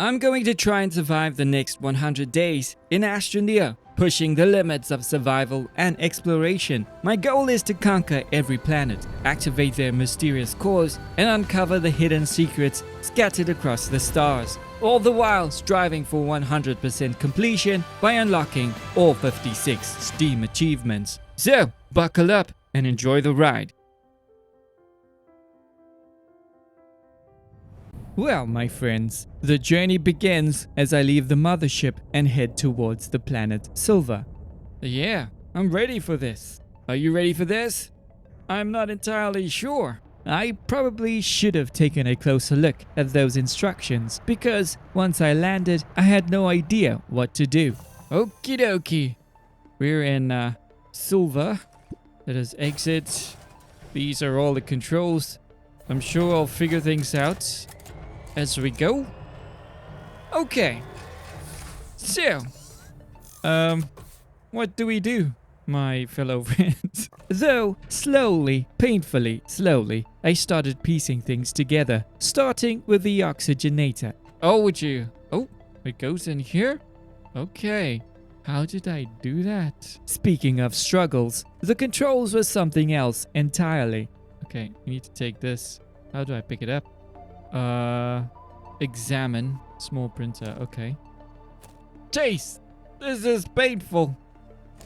I'm going to try and survive the next 100 days in Astroneer, pushing the limits of survival and exploration. My goal is to conquer every planet, activate their mysterious cores, and uncover the hidden secrets scattered across the stars, all the while striving for 100% completion by unlocking all 56 Steam achievements. So, buckle up and enjoy the ride. Well, my friends, the journey begins as I leave the mothership and head towards the planet Sylva. Yeah, I'm ready for this. Are you ready for this? I'm not entirely sure. I probably should have taken a closer look at those instructions because once I landed, I had no idea what to do. Okie dokie. We're in Sylva. Let us exit. These are all the controls. I'm sure I'll figure things out as we go. Okay. So, what do we do, my fellow friends? Though slowly, painfully slowly, I started piecing things together, starting with the oxygenator. Oh, would you? Oh, it goes in here? Okay. How did I do that? Speaking of struggles, the controls were something else entirely. Okay, we need to take this. How do I pick it up? Examine. Small printer. Okay. Chase! This is painful.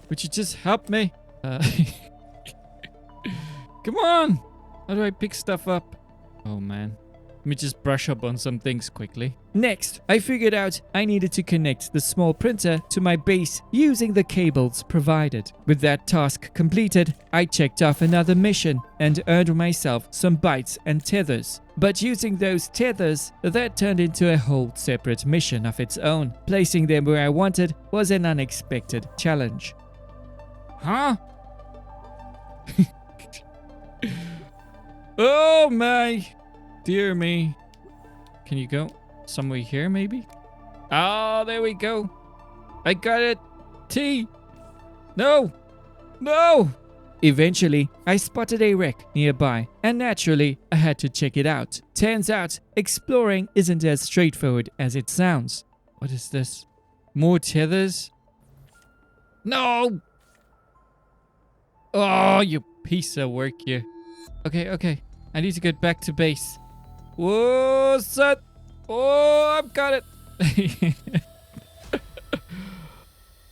Would you just help me? Come on! How do I pick stuff up? Oh man. Let me just brush up on some things quickly. Next, I figured out I needed to connect the small printer to my base using the cables provided. With that task completed, I checked off another mission and earned myself some bytes and tethers. But using those tethers, that turned into a whole separate mission of its own. Placing them where I wanted was an unexpected challenge. Huh? Oh my! Dear me. Can you go somewhere here, maybe? Oh, there we go. I got it. T. No. No. Eventually, I spotted a wreck nearby, and naturally, I had to check it out. Turns out, exploring isn't as straightforward as it sounds. What is this? More tethers? No. Oh, you piece of work, you. Okay. I need to get back to base. Whoa, son! Oh, I've got it!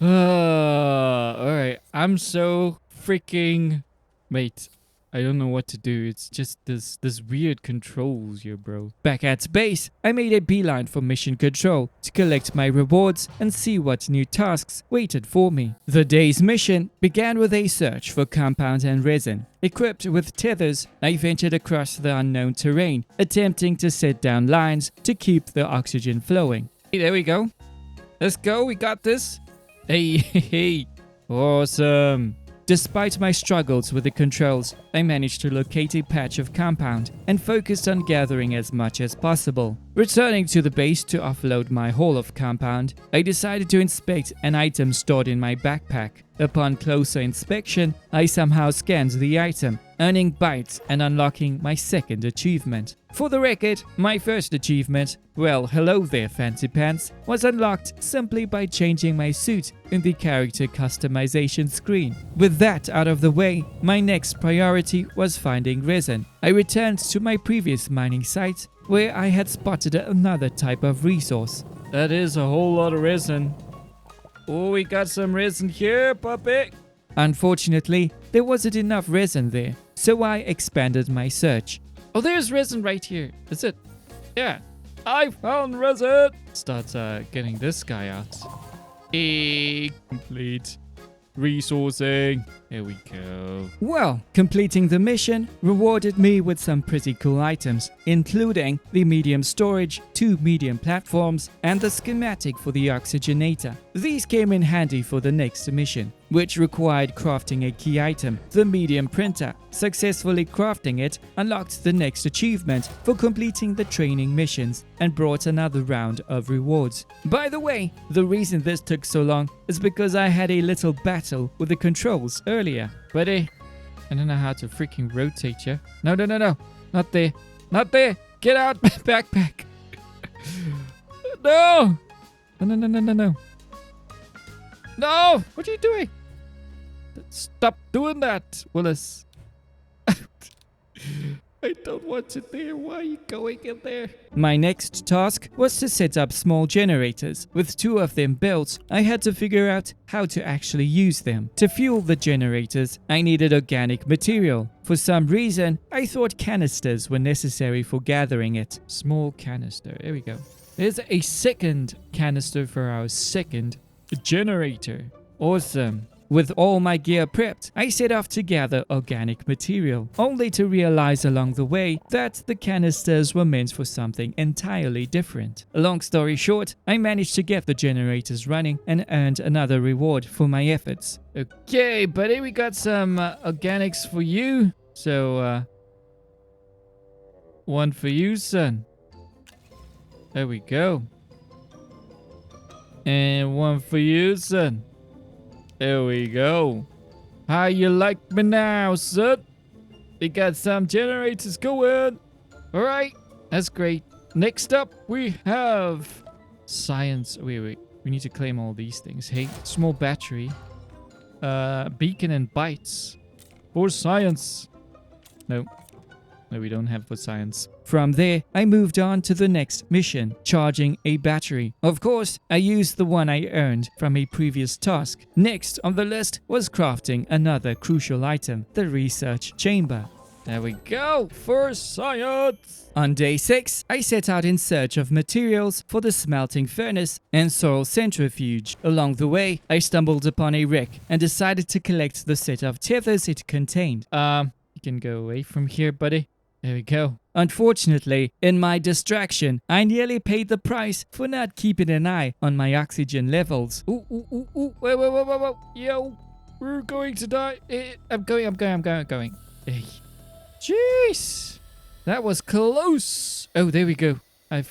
Alright, I'm so freaking... Wait, I don't know what to do. It's just this weird controls here, bro. Back at base, I made a beeline for mission control to collect my rewards and see what new tasks waited for me. The day's mission began with a search for compound and resin. Equipped with tethers, I ventured across the unknown terrain, attempting to set down lines to keep the oxygen flowing. Hey, there we go. Let's go, we got this. Hey. Awesome. Despite my struggles with the controls, I managed to locate a patch of compound and focused on gathering as much as possible. Returning to the base to offload my haul of compound, I decided to inspect an item stored in my backpack. Upon closer inspection, I somehow scanned the item, earning bytes and unlocking my second achievement. For the record, my first achievement, well, hello there fancy pants, was unlocked simply by changing my suit in the character customization screen. With that out of the way, my next priority was finding resin. I returned to my previous mining site where I had spotted another type of resource. That is a whole lot of resin. Oh, we got some resin here, puppy. Unfortunately, there wasn't enough resin there, so I expanded my search. Oh, there's resin right here. Is it? Yeah. I found resin. Start getting this guy out. Complete. Resourcing. Here we go. Well, completing the mission rewarded me with some pretty cool items, including the medium storage, 2 medium platforms, and the schematic for the oxygenator. These came in handy for the next mission, which required crafting a key item, the medium printer. Successfully crafting it unlocked the next achievement for completing the training missions and brought another round of rewards. By the way, the reason this took so long is because I had a little battle with the controls earlier. Buddy, I don't know how to freaking rotate you. No. Not there. Get out my backpack. No! No. No! What are you doing? Stop doing that, Willis. I don't want it there. Why are you going in there? My next task was to set up small generators. With 2 of them built, I had to figure out how to actually use them. To fuel the generators, I needed organic material. For some reason, I thought canisters were necessary for gathering it. Small canister. There we go. There's a second canister for our second generator. Awesome. With all my gear prepped, I set off to gather organic material, only to realize along the way that the canisters were meant for something entirely different. Long story short, I managed to get the generators running and earned another reward for my efforts. Okay, buddy, we got some organics for you. So, one for you, son. There we go. And one for you, son. There we go. How you like me now, son? We got some generators going. All right, that's great. Next up, we have science. Wait. We need to claim all these things. Hey, small battery. Beacon and bytes. For science. No, we don't have for science. From there, I moved on to the next mission, charging a battery. Of course, I used the one I earned from a previous task. Next on the list was crafting another crucial item, the research chamber. There we go, for science! On day 6, I set out in search of materials for the smelting furnace and soil centrifuge. Along the way, I stumbled upon a wreck and decided to collect the set of tethers it contained. You can go away from here, buddy. There we go. Unfortunately, in my distraction, I nearly paid the price for not keeping an eye on my oxygen levels. Ooh. Whoa. Yo, we're going to die. I'm going. Hey. Jeez. That was close. Oh, there we go. I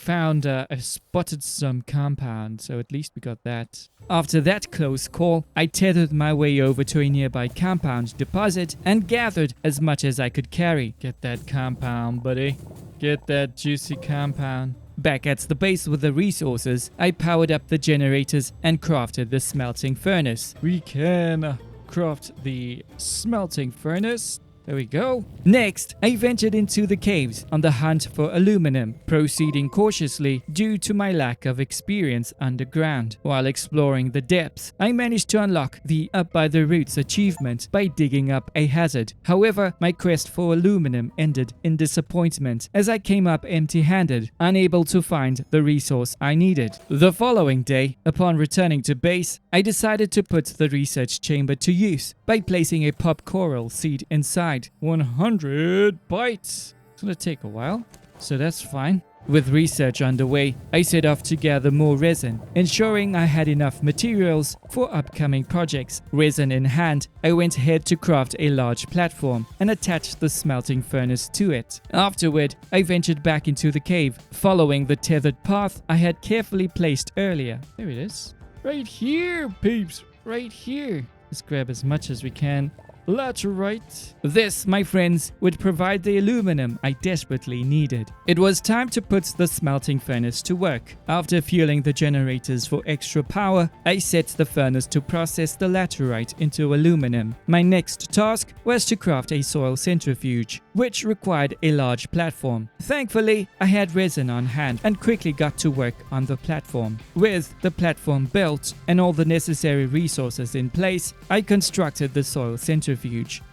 spotted some compound, so at least we got that. After that close call, I tethered my way over to a nearby compound deposit and gathered as much as I could carry. Get that compound, buddy. Get that juicy compound. Back at the base with the resources, I powered up the generators and crafted the smelting furnace. We can craft the smelting furnace. There we go. Next, I ventured into the caves on the hunt for aluminum, proceeding cautiously due to my lack of experience underground. While exploring the depths, I managed to unlock the Up by the Roots achievement by digging up a hazard. However, my quest for aluminum ended in disappointment as I came up empty-handed, unable to find the resource I needed. The following day, upon returning to base, I decided to put the research chamber to use by placing a pop coral seed inside. 100 bytes. It's gonna take a while, so that's fine. With research underway, I set off to gather more resin, ensuring I had enough materials for upcoming projects. Resin in hand, I went ahead to craft a large platform and attached the smelting furnace to it. Afterward, I ventured back into the cave, following the tethered path I had carefully placed earlier. There it is. Right here, peeps. Right here. Let's grab as much as we can. Laterite. This, my friends, would provide the aluminum I desperately needed. It was time to put the smelting furnace to work. After fueling the generators for extra power, I set the furnace to process the laterite into aluminum. My next task was to craft a soil centrifuge, which required a large platform. Thankfully, I had resin on hand and quickly got to work on the platform. With the platform built and all the necessary resources in place, I constructed the soil centrifuge.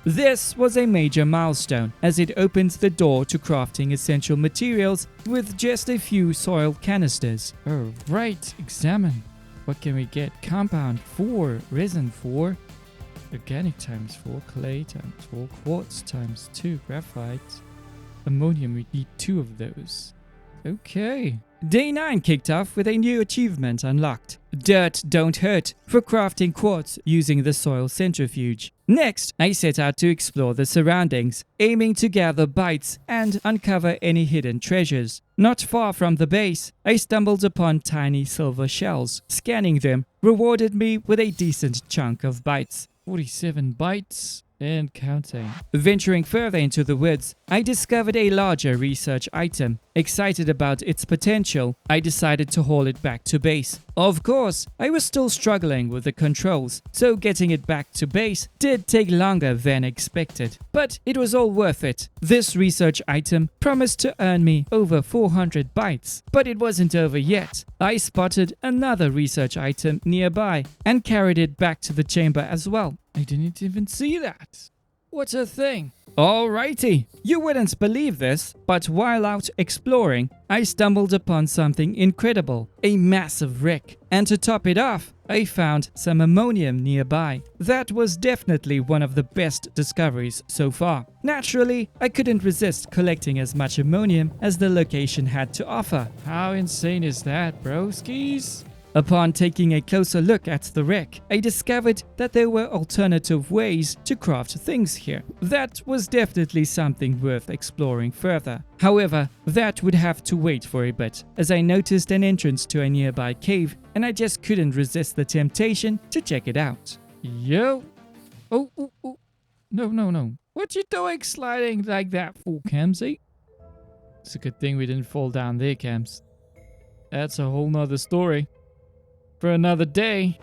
This was a major milestone as it opened the door to crafting essential materials with just a few soil canisters. Alright, examine. What can we get? Compound 4, resin 4, organic times 4, clay times 4, quartz times 2, graphite, ammonium. We need 2 of those. Okay. Day 9 kicked off with a new achievement unlocked. Dirt don't hurt for crafting quartz using the soil centrifuge. Next, I set out to explore the surroundings, aiming to gather bytes and uncover any hidden treasures. Not far from the base, I stumbled upon tiny silver shells. Scanning them rewarded me with a decent chunk of bytes. 47 bytes. And counting. Venturing further into the woods, I discovered a larger research item. Excited about its potential, I decided to haul it back to base. Of course, I was still struggling with the controls, so getting it back to base did take longer than expected. But it was all worth it. This research item promised to earn me over 400 bytes. But it wasn't over yet. I spotted another research item nearby and carried it back to the chamber as well. I didn't even see that. What a thing. Alrighty, you wouldn't believe this, but while out exploring, I stumbled upon something incredible, a massive wreck. And to top it off, I found some ammonium nearby. That was definitely one of the best discoveries so far. Naturally, I couldn't resist collecting as much ammonium as the location had to offer. How insane is that, broskies? Upon taking a closer look at the wreck, I discovered that there were alternative ways to craft things here. That was definitely something worth exploring further. However, that would have to wait for a bit, as I noticed an entrance to a nearby cave and I just couldn't resist the temptation to check it out. Yo! Oh. No. What you doing sliding like that for, Kamzy? It's a good thing we didn't fall down there, Kamz. That's a whole nother story. For another day.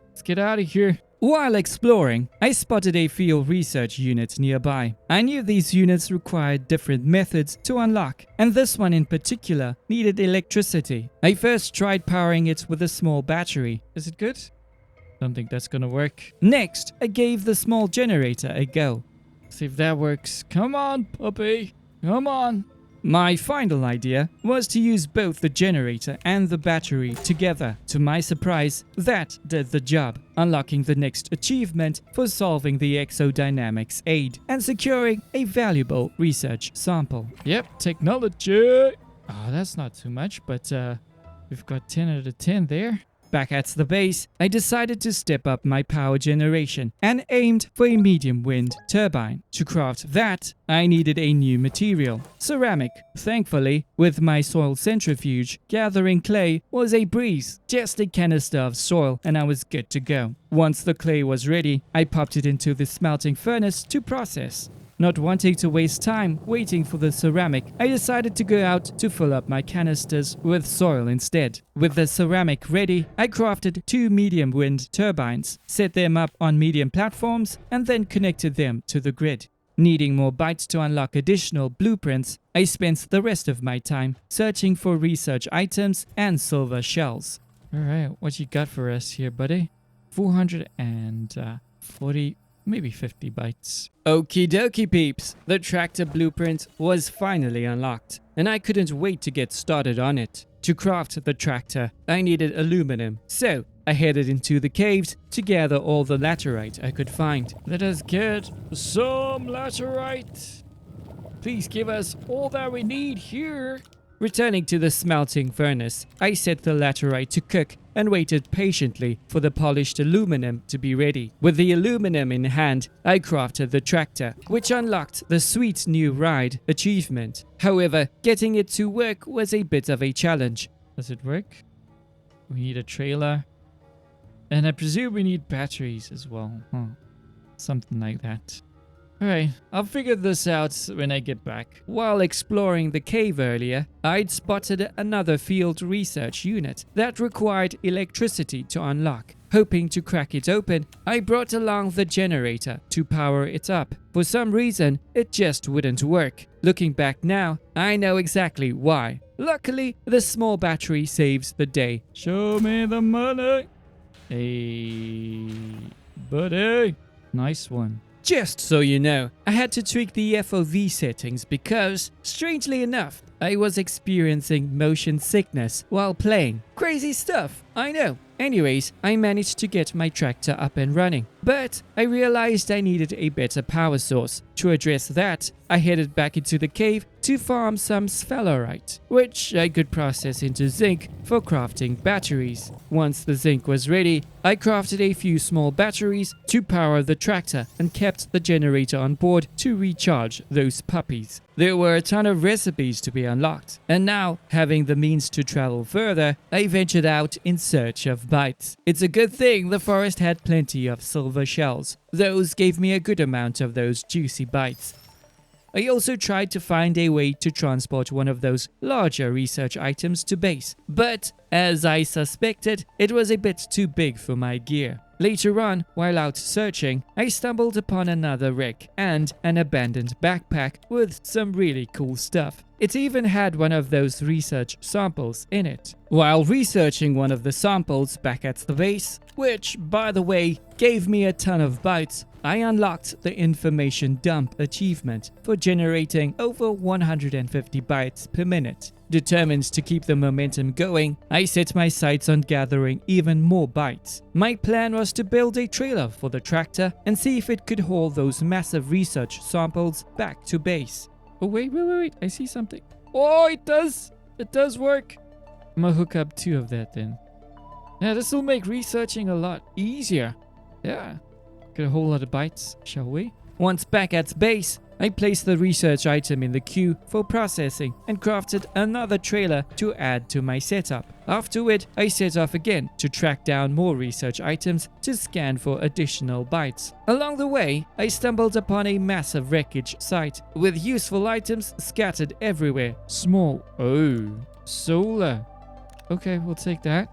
Let's get out of here. While exploring, I spotted a field research unit nearby. I knew these units required different methods to unlock, and this one in particular needed electricity. I first tried powering it with a small battery. Is it good? Don't think that's gonna work. Next, I gave the small generator a go. See if that works. Come on, puppy. Come on. My final idea was to use both the generator and the battery together. To my surprise, that did the job, unlocking the next achievement for solving the exodynamics aid and securing a valuable research sample. Yep, technology! Oh, that's not too much, but we've got 10 out of 10 there. Back at the base, I decided to step up my power generation and aimed for a medium wind turbine. To craft that, I needed a new material, ceramic. Thankfully, with my soil centrifuge, gathering clay was a breeze. Just a canister of soil and I was good to go. Once the clay was ready, I popped it into the smelting furnace to process. Not wanting to waste time waiting for the ceramic, I decided to go out to fill up my canisters with soil instead. With the ceramic ready, I crafted 2 medium wind turbines, set them up on medium platforms, and then connected them to the grid. Needing more bytes to unlock additional blueprints, I spent the rest of my time searching for research items and silver shells. Alright, what you got for us here, buddy? 440... maybe 50 bytes. Okie dokie peeps, the tractor blueprint was finally unlocked, and I couldn't wait to get started on it. To craft the tractor, I needed aluminum, so I headed into the caves to gather all the laterite I could find. Let us get some laterite. Please give us all that we need here. Returning to the smelting furnace, I set the laterite to cook and waited patiently for the polished aluminum to be ready. With the aluminum in hand, I crafted the tractor, which unlocked the sweet new ride achievement. However, getting it to work was a bit of a challenge. Does it work? We need a trailer. And I presume we need batteries as well. Something like that. Alright, I'll figure this out when I get back. While exploring the cave earlier, I'd spotted another field research unit that required electricity to unlock. Hoping to crack it open, I brought along the generator to power it up. For some reason, it just wouldn't work. Looking back now, I know exactly why. Luckily, the small battery saves the day. Show me the money! Hey, buddy. Nice one. Just so you know, I had to tweak the FOV settings because, strangely enough, I was experiencing motion sickness while playing. Crazy stuff, I know. Anyways, I managed to get my tractor up and running, but I realized I needed a better power source. To address that, I headed back into the cave to to farm some sphalerite, which I could process into zinc for crafting batteries. Once the zinc was ready, I crafted a few small batteries to power the tractor and kept the generator on board to recharge those puppies. There were a ton of recipes to be unlocked, and now, having the means to travel further, I ventured out in search of bites. It's a good thing the forest had plenty of silver shells. Those gave me a good amount of those juicy bites. I also tried to find a way to transport one of those larger research items to base, but as I suspected, it was a bit too big for my gear. Later on, while out searching, I stumbled upon another wreck and an abandoned backpack with some really cool stuff. It even had one of those research samples in it. While researching one of the samples back at the base, which, by the way, gave me a ton of bites, I unlocked the information dump achievement for generating over 150 bytes per minute. Determined to keep the momentum going, I set my sights on gathering even more bytes. My plan was to build a trailer for the tractor and see if it could haul those massive research samples back to base. Oh, wait, I see something. Oh, it does! It does work! I'm gonna hook up 2 of that then. Yeah, this will make researching a lot easier. Yeah. Get a whole lot of bytes, shall we? Once back at base, I placed the research item in the queue for processing and crafted another trailer to add to my setup. After which, I set off again to track down more research items to scan for additional bytes. Along the way, I stumbled upon a massive wreckage site with useful items scattered everywhere. Small. Oh, solar. Okay, we'll take that.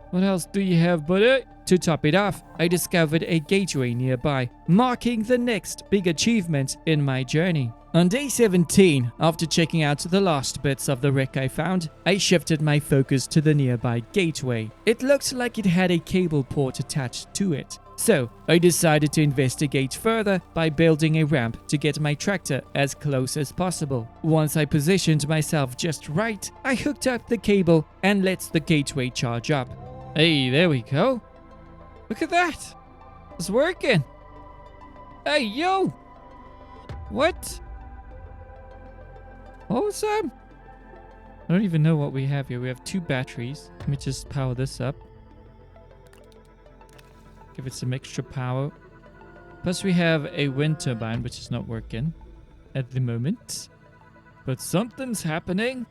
What else do you have, buddy? To top it off, I discovered a gateway nearby, marking the next big achievement in my journey. On day 17, after checking out the last bits of the wreck I found, I shifted my focus to the nearby gateway. It looked like it had a cable port attached to it. So, I decided to investigate further by building a ramp to get my tractor as close as possible. Once I positioned myself just right, I hooked up the cable and let the gateway charge up. Hey, there we go. Look at that. It's working. Hey, yo. What? Awesome. I don't even know what we have here. We have 2 batteries. Let me just power this up. Give it some extra power. Plus we have a wind turbine, which is not working at the moment. But something's happening.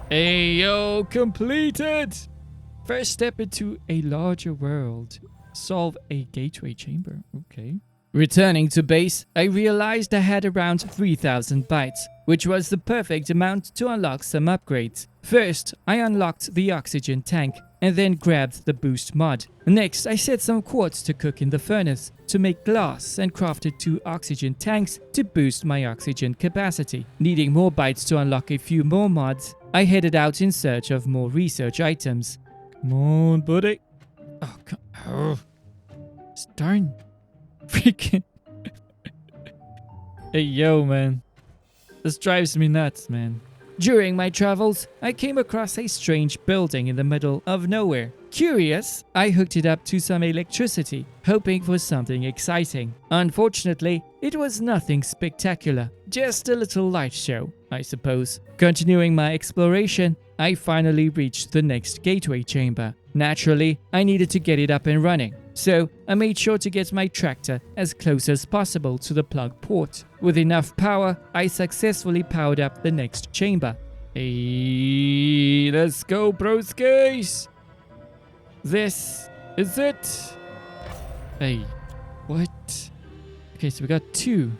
Hey, yo, completed! First step into a larger world. Solve a gateway chamber. Okay. Returning to base, I realized I had around 3000 bytes, which was the perfect amount to unlock some upgrades. First, I unlocked the oxygen tank, and then grabbed the boost mod. Next, I set some quartz to cook in the furnace to make glass and crafted 2 oxygen tanks to boost my oxygen capacity. Needing more bytes to unlock a few more mods, I headed out in search of more research items. Come on, buddy. Oh, come on. Darn. Freaking. Hey, yo, man. This drives me nuts, man. During my travels, I came across a strange building in the middle of nowhere. Curious, I hooked it up to some electricity, hoping for something exciting. Unfortunately, it was nothing spectacular, just a little light show, I suppose. Continuing my exploration, I finally reached the next gateway chamber. Naturally, I needed to get it up and running, so I made sure to get my tractor as close as possible to the plug port. With enough power, I successfully powered up the next chamber. Hey, let's go, broskis! This is it. Hey, what? Okay, so we got 2.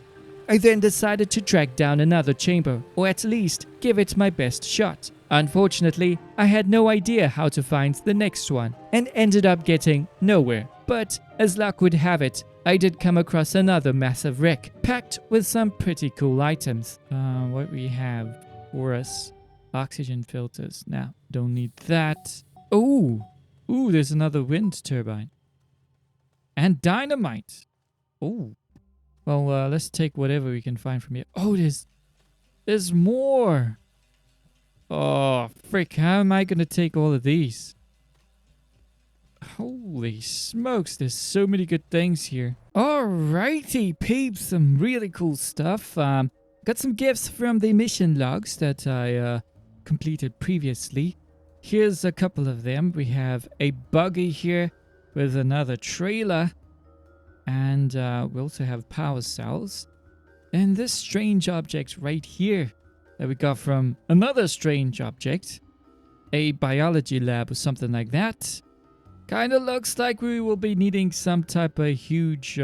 I then decided to track down another chamber, or at least give it my best shot. Unfortunately, I had no idea how to find the next one, and ended up getting nowhere. But, as luck would have it, I did come across another massive wreck, packed with some pretty cool items. What we have for us? Oxygen filters. Now, don't need that. Ooh, there's another wind turbine. And dynamite. Ooh. Well, let's take whatever we can find from here. Oh, there's more. Oh, frick. How am I going to take all of these? Holy smokes. There's so many good things here. Alrighty, peeps, some really cool stuff. Got some gifts from the mission logs that I completed previously. Here's a couple of them. We have a buggy here with another trailer. And we also have power cells. And this strange object right here that we got from another strange object. A biology lab or something like that. Kind of looks like we will be needing some type of huge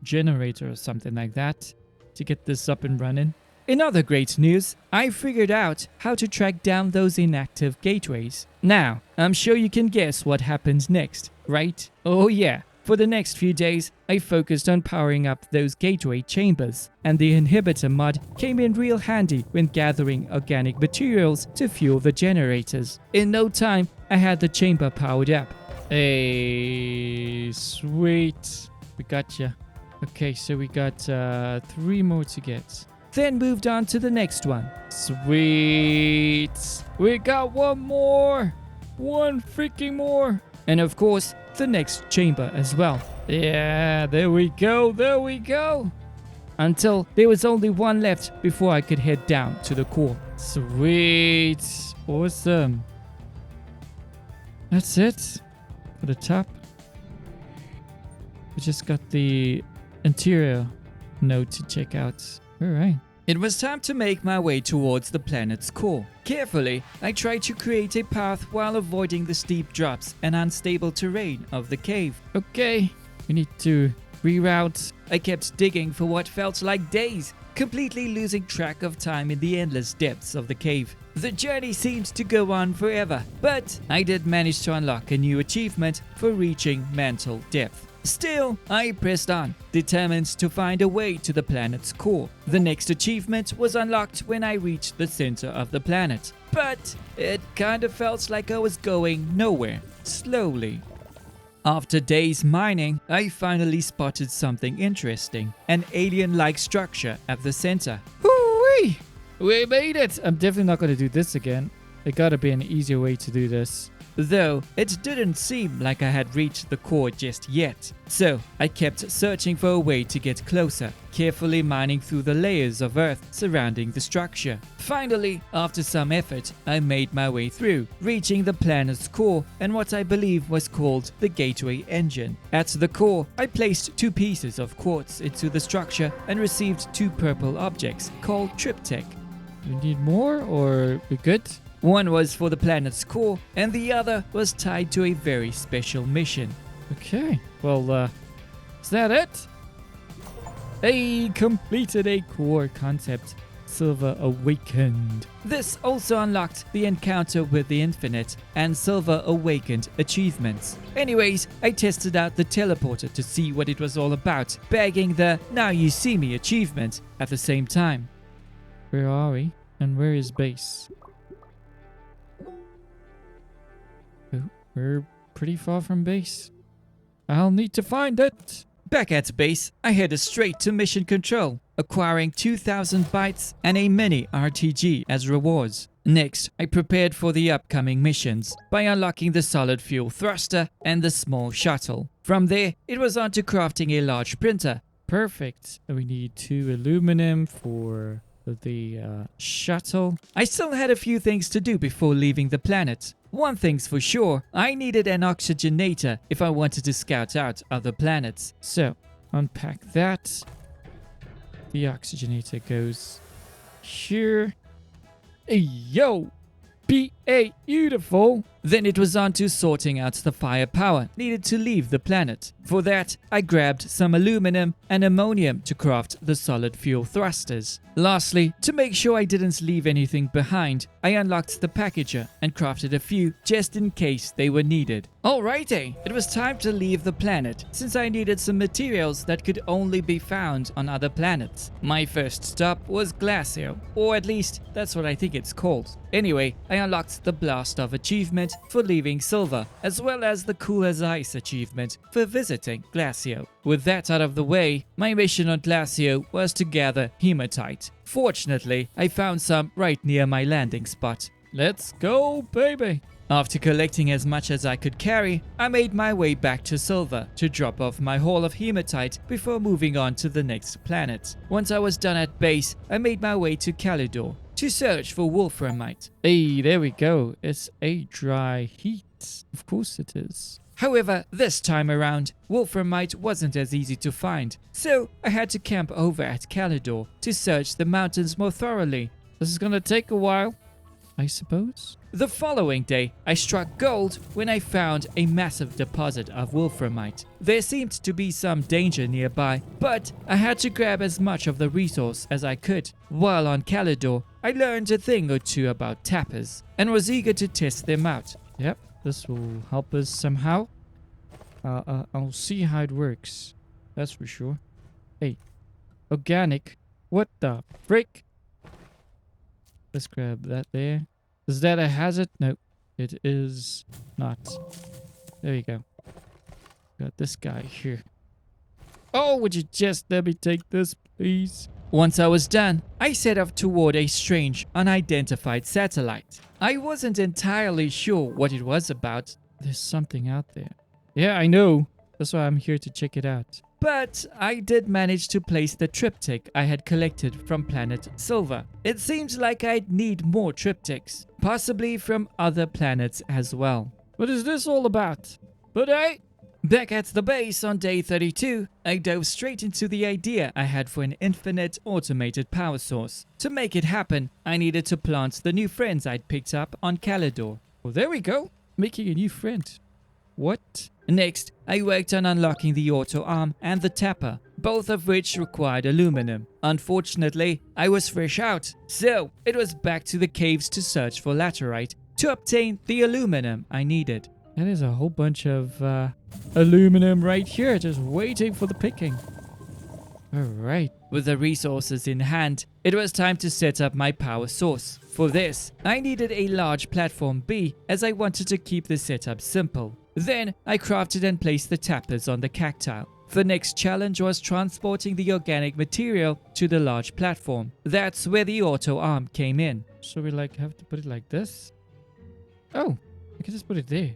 generator or something like that to get this up and running. In other great news, I figured out how to track down those inactive gateways. Now, I'm sure you can guess what happens next, right? Oh yeah, for the next few days, I focused on powering up those gateway chambers, and the inhibitor mod came in real handy when gathering organic materials to fuel the generators. In no time, I had the chamber powered up. Hey, sweet. We gotcha. Okay, so we got 3 more to get. Then moved on to the next one. Sweet. We got 1 more. 1 freaking more. And of course, the next chamber as well. Yeah, there we go. There we go. Until there was only 1 left before I could head down to the core. Sweet. Awesome. That's it. For the top. We just got the interior node to check out. Alright. It was time to make my way towards the planet's core. Carefully, I tried to create a path while avoiding the steep drops and unstable terrain of the cave. Okay, we need to reroute. I kept digging for what felt like days, completely losing track of time in the endless depths of the cave. The journey seemed to go on forever, but I did manage to unlock a new achievement for reaching mantle depth. Still, I pressed on, determined to find a way to the planet's core. The next achievement was unlocked when I reached the center of the planet, but it kind of felt like I was going nowhere, slowly. After days mining, I finally spotted something interesting, an alien-like structure at the center. Hoo-wee! We made it! I'm definitely not going to do this again. There gotta be an easier way to do this. Though it didn't seem like I had reached the core just yet. So I kept searching for a way to get closer, carefully mining through the layers of earth surrounding the structure. Finally, after some effort, I made my way through, reaching the planet's core and what I believe was called the gateway engine. At the core, I placed 2 pieces of quartz into the structure and received 2 purple objects called triptych. We need more, or we good? One was for the planet's core, and the other was tied to a very special mission. Okay, well, is that it? I completed a core concept. Sylva awakened. This also unlocked the encounter with the infinite and Sylva awakened achievements. Anyways, I tested out the teleporter to see what it was all about, bagging the Now You See Me achievement at the same time. Where are we? And where is base? Oh, we're pretty far from base. I'll need to find it. Back at base, I headed straight to mission control, acquiring 2,000 bytes and a mini RTG as rewards. Next, I prepared for the upcoming missions by unlocking the solid fuel thruster and the small shuttle. From there, it was on to crafting a large printer. Perfect. We need 2 aluminum for the shuttle. I still had a few things to do before leaving the planet. One thing's for sure, I needed an oxygenator if I wanted to scout out other planets. So, unpack that. The oxygenator goes here. Hey, yo! Beautiful! Then it was on to sorting out the firepower needed to leave the planet. For that, I grabbed some aluminum and ammonium to craft the solid fuel thrusters. Lastly, to make sure I didn't leave anything behind, I unlocked the packager and crafted a few just in case they were needed. Alrighty, it was time to leave the planet, since I needed some materials that could only be found on other planets. My first stop was Glacio, or at least that's what I think it's called. Anyway, I unlocked the Blast Off achievement for leaving Sylva, as well as the Cool as Ice achievement for visiting Glacio. With that out of the way, my mission on Glacio was to gather hematite. Fortunately, I found some right near my landing spot. Let's go, baby. After collecting as much as I could carry, I made my way back to Sylva to drop off my haul of hematite before moving on to the next planet. Once I was done at base, I made my way to Calidor to search for wolframite. Hey, there we go. It's a dry heat. Of course it is. However, this time around, wolframite wasn't as easy to find, so I had to camp over at Calidor to search the mountains more thoroughly. This is gonna take a while, I suppose. The following day, I struck gold when I found a massive deposit of wolframite. There seemed to be some danger nearby, but I had to grab as much of the resource as I could. While on Calidor, I learned a thing or two about tappers and was eager to test them out. Yep, this will help us somehow. I'll see how it works. That's for sure. Hey, organic. What the frick? Let's grab that there. Is that a hazard? No, it is not. There you go. Got this guy here. Oh, would you just let me take this, please? Once I was done, I set off toward a strange, unidentified satellite. I wasn't entirely sure what it was about. There's something out there. Yeah, I know. That's why I'm here to check it out. But I did manage to place the triptych I had collected from planet Sylva. It seems like I'd need more triptychs, possibly from other planets as well. What is this all about? But hey, back at the base on day 32, I dove straight into the idea I had for an infinite automated power source. To make it happen, I needed to plant the new friends I'd picked up on Calidor. Well, there we go, making a new friend. What? Next, I worked on unlocking the auto arm and the tapper, both of which required aluminum. Unfortunately, I was fresh out, so it was back to the caves to search for laterite to obtain the aluminum I needed. That is a whole bunch of aluminum right here, just waiting for the picking. Alright, with the resources in hand, it was time to set up my power source. For this, I needed a large platform B as I wanted to keep the setup simple. Then, I crafted and placed the tappers on the tactile. The next challenge was transporting the organic material to the large platform. That's where the auto arm came in. So we have to put it like this? Oh, I can just put it there.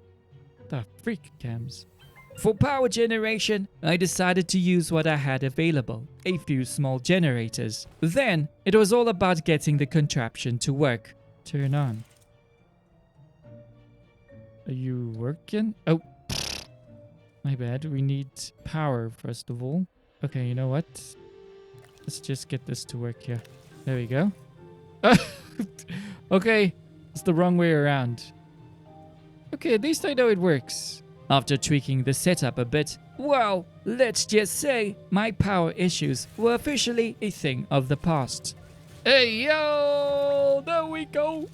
The freak, Kamz. For power generation, I decided to use what I had available, a few small generators. Then, it was all about getting the contraption to work. Turn on. Are you working? Oh, my bad. We need power first of all. Okay, you know what? Let's just get this to work here. There we go. Okay, it's the wrong way around. Okay, at least I know it works. After tweaking the setup a bit, well, let's just say my power issues were officially a thing of the past. Hey, yo! There we go!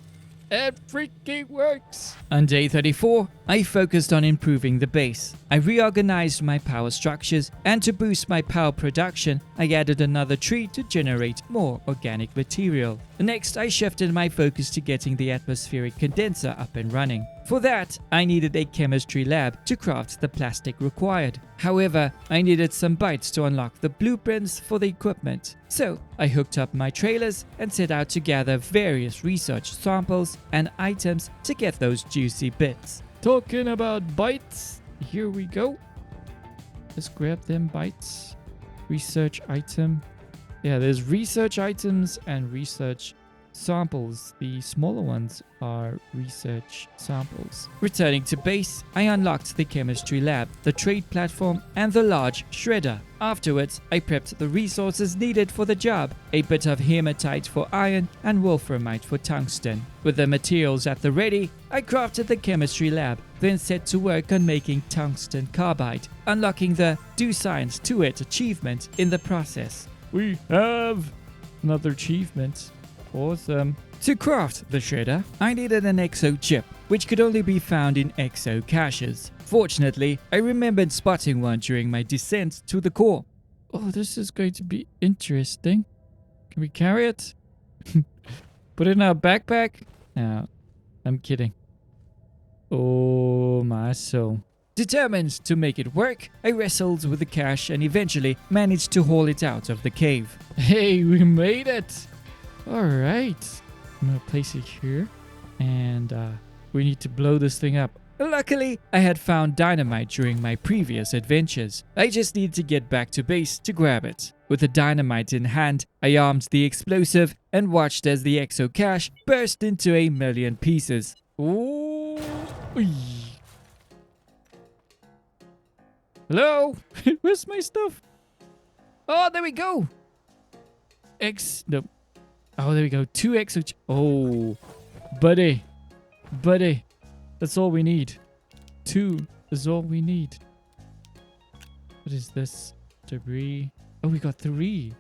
It freaking works! On day 34, I focused on improving the base. I reorganized my power structures, and to boost my power production, I added another tree to generate more organic material. Next, I shifted my focus to getting the atmospheric condenser up and running. For that, I needed a chemistry lab to craft the plastic required. However, I needed some bytes to unlock the blueprints for the equipment. So, I hooked up my trailers and set out to gather various research samples and items to get those juicy bits. Talking about bytes, here we go. Let's grab them bytes. Research item. Yeah, there's research items and research samples. The smaller ones are research samples. Returning to base, I unlocked the chemistry lab, the trade platform, and the large shredder. Afterwards, I prepped the resources needed for the job, a bit of hematite for iron and wolframite for tungsten. With the materials at the ready, I crafted the chemistry lab, then set to work on making tungsten carbide, unlocking the Do Science to It achievement in the process. We have another achievement. Awesome. To craft the shredder, I needed an exo chip, which could only be found in exo caches. Fortunately, I remembered spotting one during my descent to the core. Oh, this is going to be interesting. Can we carry it? Put it in our backpack? No, I'm kidding. Oh my soul. Determined to make it work, I wrestled with the cache and eventually managed to haul it out of the cave. Hey, we made it! Alright. I'm gonna place it here. And we need to blow this thing up. Luckily, I had found dynamite during my previous adventures. I just need to get back to base to grab it. With the dynamite in hand, I armed the explosive and watched as the exo cache burst into 1,000,000 pieces. Ooh. Hello? Where's my stuff? Oh, there we go. No. Oh, there we go. 2 exo. Oh, buddy. Buddy. That's all we need. 2 is all we need. What is this? Debris. Oh, we got 3.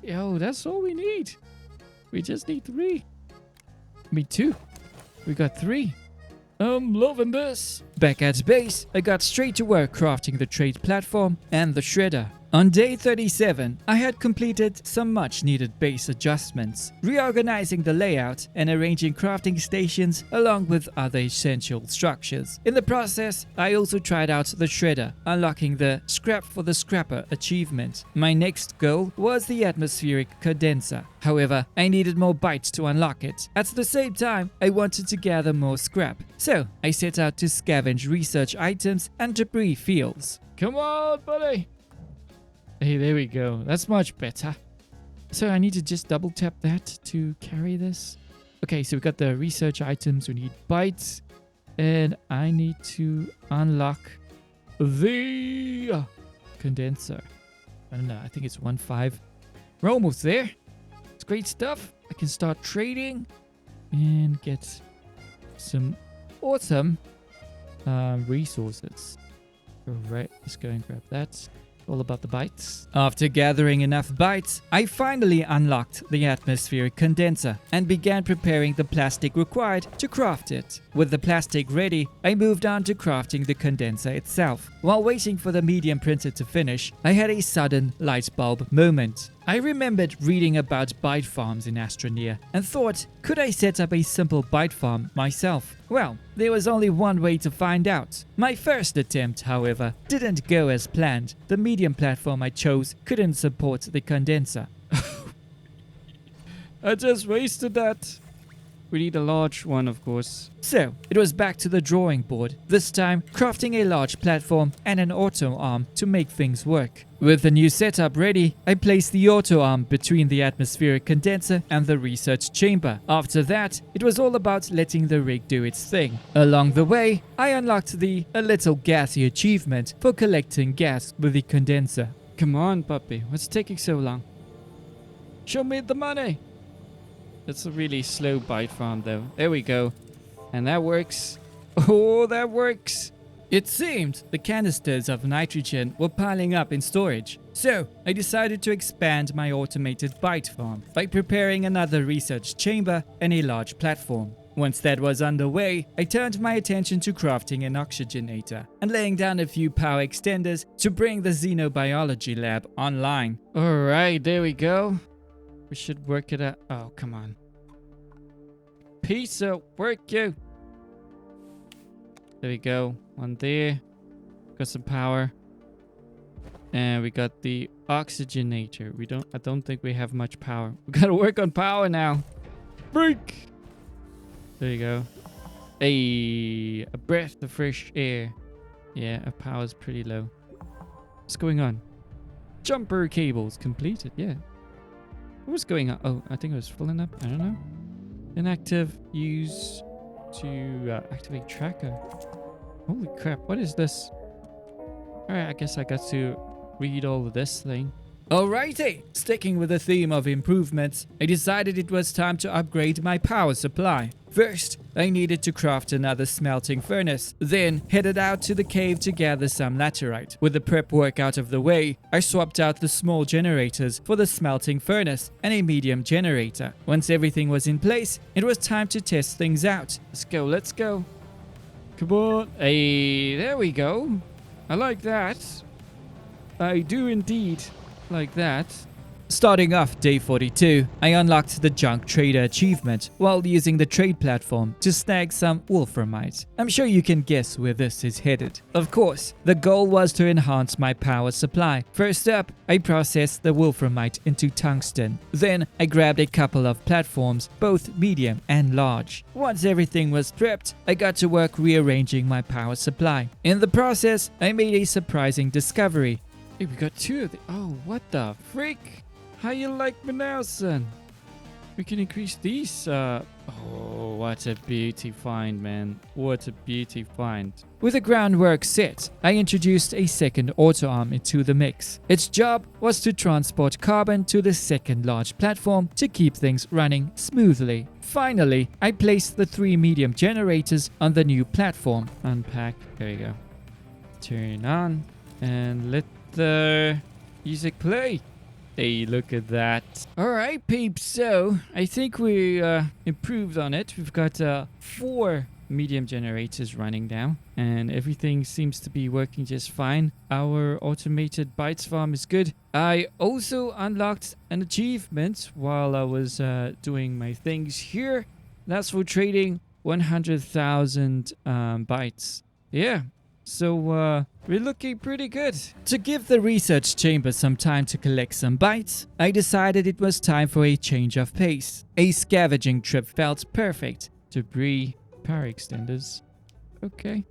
Yo, that's all we need. We just need 3. Me too. We got 3. I'm loving this. Back at base, I got straight to work crafting the trade platform and the shredder. On day 37, I had completed some much needed base adjustments, reorganizing the layout and arranging crafting stations along with other essential structures. In the process, I also tried out the shredder, unlocking the Scrap for the Scrapper achievement. My next goal was the atmospheric condenser. However, I needed more bytes to unlock it. At the same time, I wanted to gather more scrap, so I set out to scavenge research items and debris fields. Come on, buddy! Hey, there we go. That's much better. So I need to just double tap that to carry this. Okay, so we got the research items. We need bytes. And I need to unlock the condenser. I don't know. I think it's 1.5. We're almost there. It's great stuff. I can start trading and get some awesome resources. All right, let's go and grab that. All about the bytes. After gathering enough bytes, I finally unlocked the atmospheric condenser and began preparing the plastic required to craft it. With the plastic ready, I moved on to crafting the condenser itself. While waiting for the medium printer to finish, I had a sudden light bulb moment. I remembered reading about byte farms in Astroneer and thought, could I set up a simple byte farm myself? Well, there was only one way to find out. My first attempt, however, didn't go as planned. The medium platform I chose couldn't support the condenser. I just wasted that. We need a large one, of course. So, it was back to the drawing board, this time crafting a large platform and an auto arm to make things work. With the new setup ready, I placed the auto arm between the atmospheric condenser and the research chamber. After that, it was all about letting the rig do its thing. Along the way, I unlocked the A Little Gassy achievement for collecting gas with the condenser. Come on, puppy, what's taking so long? Show me the money! It's a really slow byte farm though. There we go. And that works. Oh, that works. It seemed the canisters of nitrogen were piling up in storage. So I decided to expand my automated byte farm by preparing another research chamber and a large platform. Once that was underway, I turned my attention to crafting an oxygenator and laying down a few power extenders to bring the xenobiology lab online. Alright, there we go. We should work it out. Oh, come on. Piece of work, you. There we go. One there. Got some power. And we got the oxygenator. I don't think we have much power. We gotta work on power now. Break. There you go. Hey, a breath of fresh air. Yeah, our power's pretty low. What's going on? Jumper cables completed. Yeah. What's going on? Oh, I think it was full enough. I don't know. Inactive. Use to activate tracker. Holy crap. What is this? Alright, I guess I got to read all of this thing. Alrighty. Sticking with the theme of improvements, I decided it was time to upgrade my power supply. First, I needed to craft another smelting furnace, then headed out to the cave to gather some laterite. With the prep work out of the way, I swapped out the small generators for the smelting furnace and a medium generator. Once everything was in place, it was time to test things out. Let's go. Come on. Hey, there we go. I like that. I do indeed like that. Starting off day 42, I unlocked the Junk Trader achievement while using the trade platform to snag some wolframite. I'm sure you can guess where this is headed. Of course, the goal was to enhance my power supply. First up, I processed the wolframite into tungsten. Then, I grabbed a couple of platforms, both medium and large. Once everything was prepped, I got to work rearranging my power supply. In the process, I made a surprising discovery. Hey, we got two of the— oh, what the freak? How you like me now, son? We can increase these, oh, what a beauty find, man. What a beauty find. With the groundwork set, I introduced a second auto arm into the mix. Its job was to transport carbon to the second large platform to keep things running smoothly. Finally, I placed the 3 medium generators on the new platform. Unpack. There you go. Turn on and let the music play. Hey, look at that. Alright, peeps. So, I think we improved on it. We've got 4 medium generators running now, and everything seems to be working just fine. Our automated bytes farm is good. I also unlocked an achievement while I was doing my things here. That's for trading 100,000 bytes. Yeah. So, we're looking pretty good. To give the research chamber some time to collect some bytes, I decided it was time for a change of pace. A scavenging trip felt perfect. Debris, power extenders. Okay,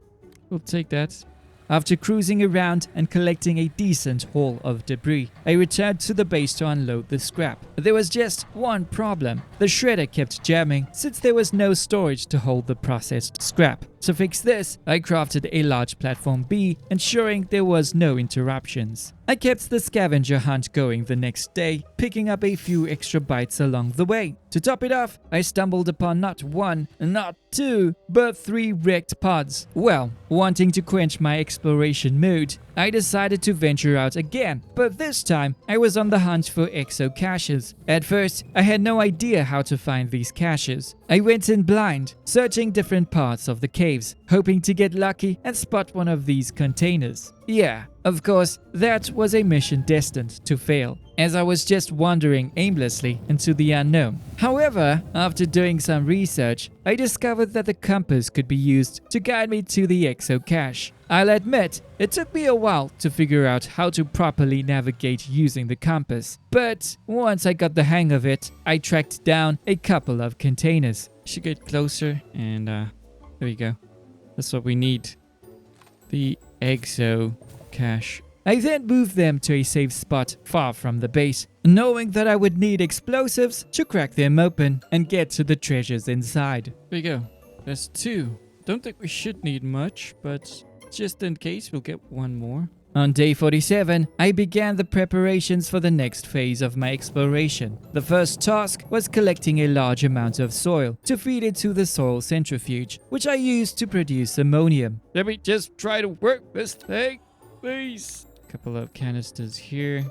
we'll take that. After cruising around and collecting a decent haul of debris, I returned to the base to unload the scrap. There was just one problem. The shredder kept jamming since there was no storage to hold the processed scrap. To fix this, I crafted a large platform B, ensuring there was no interruptions. I kept the scavenger hunt going the next day, picking up a few extra bytes along the way. To top it off, I stumbled upon not 1, not 2, but 3 wrecked pods. Well, wanting to quench my exploration mood, I decided to venture out again, but this time I was on the hunt for exo caches. At first, I had no idea how to find these caches. I went in blind, searching different parts of the caves, hoping to get lucky and spot one of these containers. Yeah, of course, that was a mission destined to fail, as I was just wandering aimlessly into the unknown. However, after doing some research, I discovered that the compass could be used to guide me to the exo cache. I'll admit, it took me a while to figure out how to properly navigate using the compass, but once I got the hang of it, I tracked down a couple of containers. Should get closer, and there we go. That's what we need. The exo cache. I then moved them to a safe spot far from the base, knowing that I would need explosives to crack them open and get to the treasures inside. There we go. There's 2. Don't think we should need much, but just in case, we'll get 1 more. On day 47, I began the preparations for the next phase of my exploration. The first task was collecting a large amount of soil to feed into the soil centrifuge, which I used to produce ammonium. Let me just try to work this thing, please. Couple of canisters here.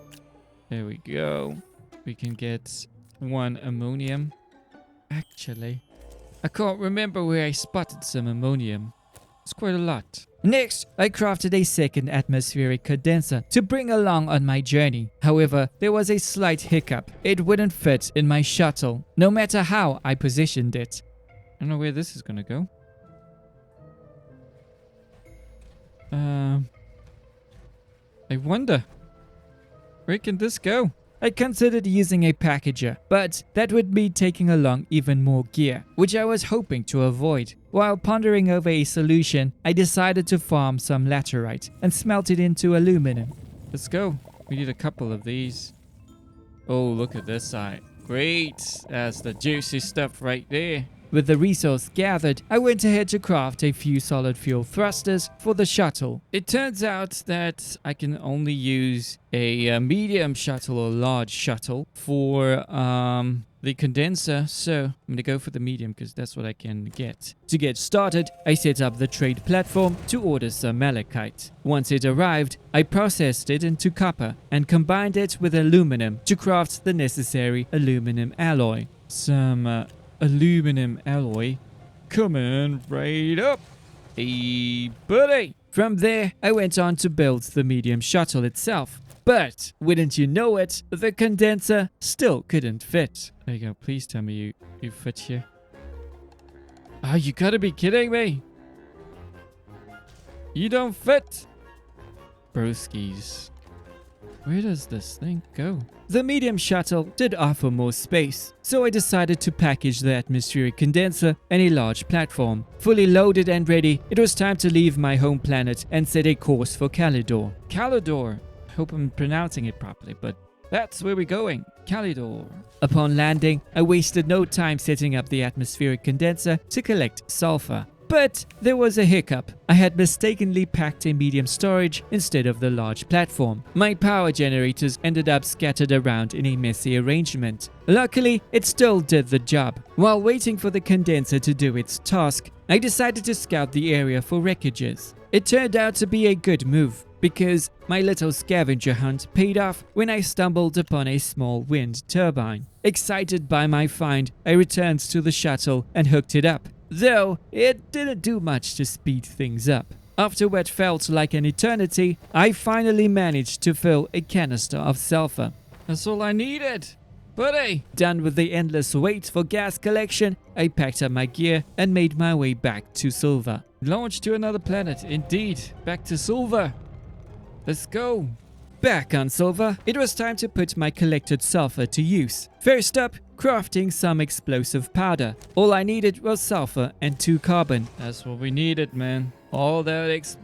There we go. We can get 1 ammonium. Actually, I can't remember where I spotted some ammonium. It's quite a lot. Next, I crafted a second atmospheric condenser to bring along on my journey. However, there was a slight hiccup. It wouldn't fit in my shuttle, no matter how I positioned it. I don't know where this is gonna go. I wonder, where can this go? I considered using a packager, but that would mean taking along even more gear, which I was hoping to avoid. While pondering over a solution, I decided to farm some laterite and smelt it into aluminum. Let's go. We need a couple of these. Oh, look at this side. Great. That's the juicy stuff right there. With the resource gathered, I went ahead to craft a few solid fuel thrusters for the shuttle. It turns out that I can only use a medium shuttle or large shuttle for the condenser, so I'm gonna go for the medium because that's what I can get. To get started, I set up the trade platform to order some malachite. Once it arrived, I processed it into copper and combined it with aluminum to craft the necessary aluminum alloy. Some aluminum alloy coming right up. Hey, buddy! From there, I went on to build the medium shuttle itself. But wouldn't you know it, the condenser still couldn't fit. There you go. Please tell me you fit here. Oh, you gotta be kidding me. You don't fit. Broskies. Where does this thing go? The medium shuttle did offer more space, so I decided to package the atmospheric condenser and a large platform. Fully loaded and ready, it was time to leave my home planet and set a course for Calidor. Calidor. I hope I'm pronouncing it properly, but that's where we're going. Calidor. Upon landing, I wasted no time setting up the atmospheric condenser to collect sulfur. But there was a hiccup. I had mistakenly packed a medium storage instead of the large platform. My power generators ended up scattered around in a messy arrangement. Luckily, it still did the job. While waiting for the condenser to do its task, I decided to scout the area for wreckages. It turned out to be a good move, because my little scavenger hunt paid off when I stumbled upon a small wind turbine. Excited by my find, I returned to the shuttle and hooked it up. Though it didn't do much to speed things up. After what felt like an eternity, I finally managed to fill a canister of sulfur. That's all I needed. Buddy! Done with the endless wait for gas collection, I packed up my gear and made my way back to Sylva. Launch to another planet, indeed. Back to Sylva. Let's go. Back on Sylva, it was time to put my collected sulfur to use. First up, crafting some explosive powder. All I needed was sulfur and 2 carbon. That's what we needed, man. All that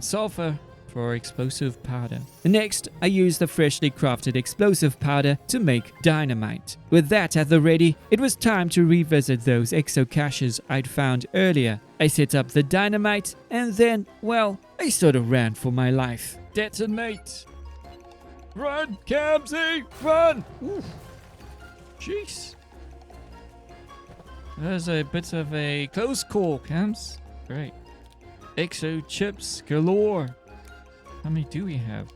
sulfur for explosive powder. Next, I used the freshly crafted explosive powder to make dynamite. With that at the ready, it was time to revisit those exocaches I'd found earlier. I set up the dynamite and then, well, I sort of ran for my life. Detonate! Run, Kamz! Run! Ooh. Jeez. That was a bit of a close call, Kamz. Great. Exo chips galore. How many do we have?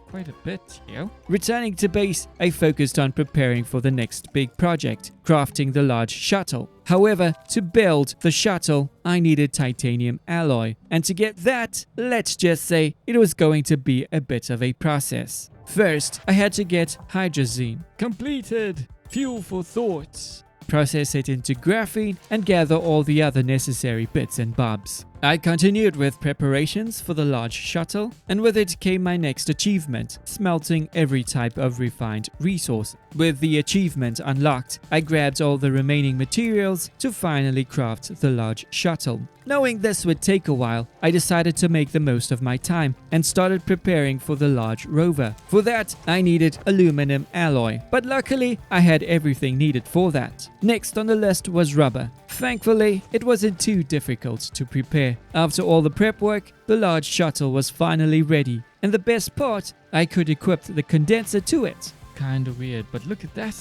Quite a bit, yo. Returning to base, I focused on preparing for the next big project, crafting the large shuttle. However, to build the shuttle, I needed titanium alloy. And to get that, let's just say it was going to be a bit of a process. First, I had to get hydrazine. Completed. Fuel for thought. Process it into graphene and gather all the other necessary bits and bobs. I continued with preparations for the large shuttle, and with it came my next achievement, smelting every type of refined resource. With the achievement unlocked, I grabbed all the remaining materials to finally craft the large shuttle. Knowing this would take a while, I decided to make the most of my time and started preparing for the large rover. For that, I needed aluminum alloy, but luckily I had everything needed for that. Next on the list was rubber. Thankfully, it wasn't too difficult to prepare. After all the prep work, the large shuttle was finally ready. And the best part, I could equip the condenser to it. Kinda weird, but look at that.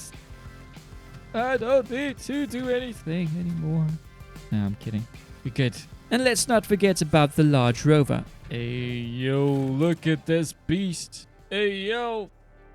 I don't need to do anything anymore. No, I'm kidding. We're good. And let's not forget about the large rover. Hey, yo, look at this beast. Hey, yo.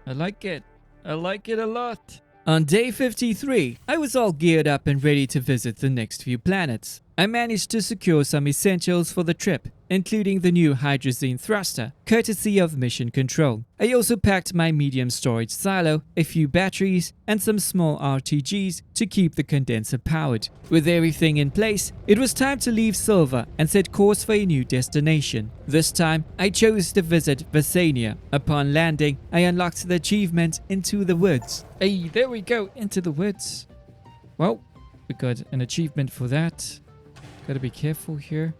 I like it. I like it a lot. On day 53, I was all geared up and ready to visit the next few planets. I managed to secure some essentials for the trip, including the new hydrazine thruster, courtesy of Mission Control. I also packed my medium storage silo, a few batteries, and some small RTGs to keep the condenser powered. With everything in place, it was time to leave Sylva and set course for a new destination. This time, I chose to visit Vesania. Upon landing, I unlocked the achievement Into the Woods. Hey, there we go, Into the Woods. Well, we got an achievement for that. Gotta be careful here.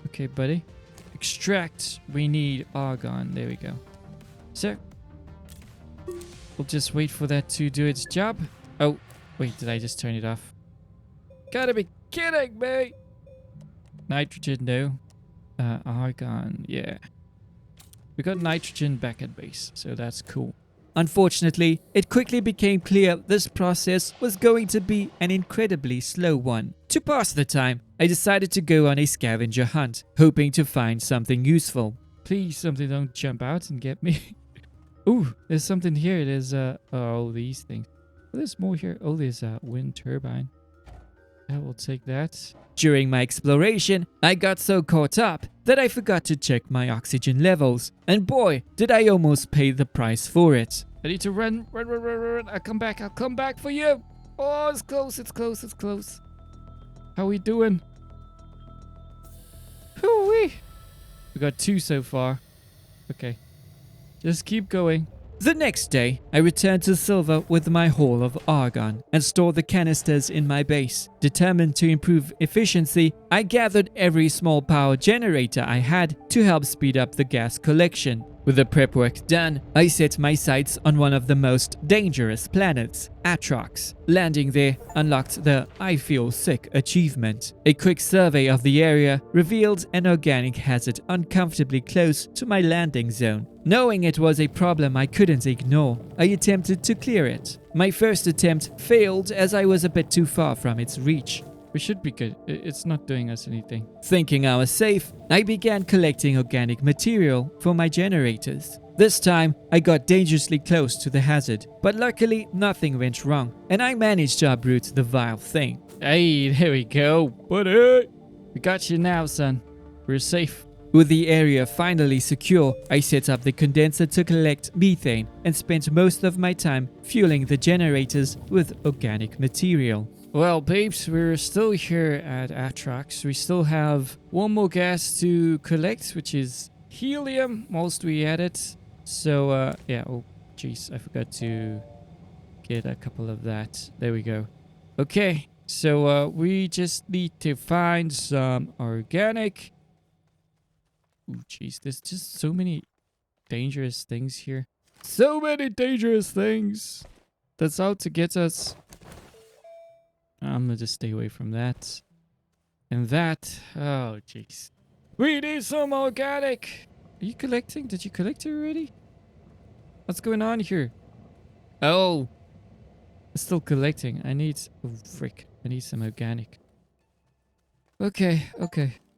Okay, buddy. Extract. We need argon. There we go. So, we'll just wait for that to do its job. Oh, wait, did I just turn it off? Gotta be kidding me! Nitrogen, no. Argon, yeah. We got nitrogen back at base, so that's cool. Unfortunately, it quickly became clear this process was going to be an incredibly slow one. To pass the time, I decided to go on a scavenger hunt, hoping to find something useful. Please, something don't jump out and get me. Ooh, there's something here. There's, oh, these things. Oh, there's more here. Oh, there's a wind turbine. I will take that. During my exploration, I got so caught up that I forgot to check my oxygen levels, and boy, did I almost pay the price for it. I need to run. I'll come back for you. Oh, it's close. How we doing? Hoo-wee. We got 2 so far. Okay. Just keep going. The next day, I returned to Sylva with my haul of argon and stored the canisters in my base. Determined to improve efficiency, I gathered every small power generator I had to help speed up the gas collection. With the prep work done, I set my sights on one of the most dangerous planets, Atrox. Landing there unlocked the I Feel Sick achievement. A quick survey of the area revealed an organic hazard uncomfortably close to my landing zone. Knowing it was a problem I couldn't ignore, I attempted to clear it. My first attempt failed as I was a bit too far from its reach. We should be good. It's not doing us anything. Thinking I was safe, I began collecting organic material for my generators. This time, I got dangerously close to the hazard, but luckily nothing went wrong, and I managed to uproot the vile thing. Hey, there we go, buddy. We got you now, son. We're safe. With the area finally secure, I set up the condenser to collect methane and spent most of my time fueling the generators with organic material. Well, peeps, we're still here at Atrox. We still have one more gas to collect, which is helium, whilst we at it. So, yeah, oh, jeez, I forgot to get a couple of that. There we go. Okay, so we just need to find some organic. Oh, jeez, there's just so many dangerous things here. So many dangerous things that's out to get us. I'm gonna just stay away from that. And that. Oh, jeez. We need some organic. Are you collecting? Did you collect it already? What's going on here? Oh. It's still collecting. I need... Oh, frick. I need some organic. Okay.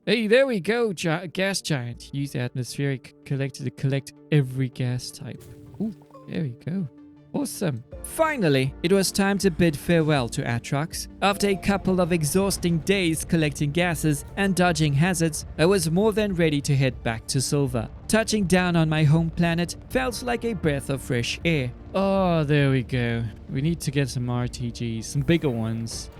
Hey, there we go. Gas giant. Use atmospheric collector to collect every gas type. Ooh, there we go. Awesome. Finally, it was time to bid farewell to Atrox. After a couple of exhausting days collecting gases and dodging hazards, I was more than ready to head back to Sylva. Touching down on my home planet felt like a breath of fresh air. Oh, there we go. We need to get some RTGs, some bigger ones.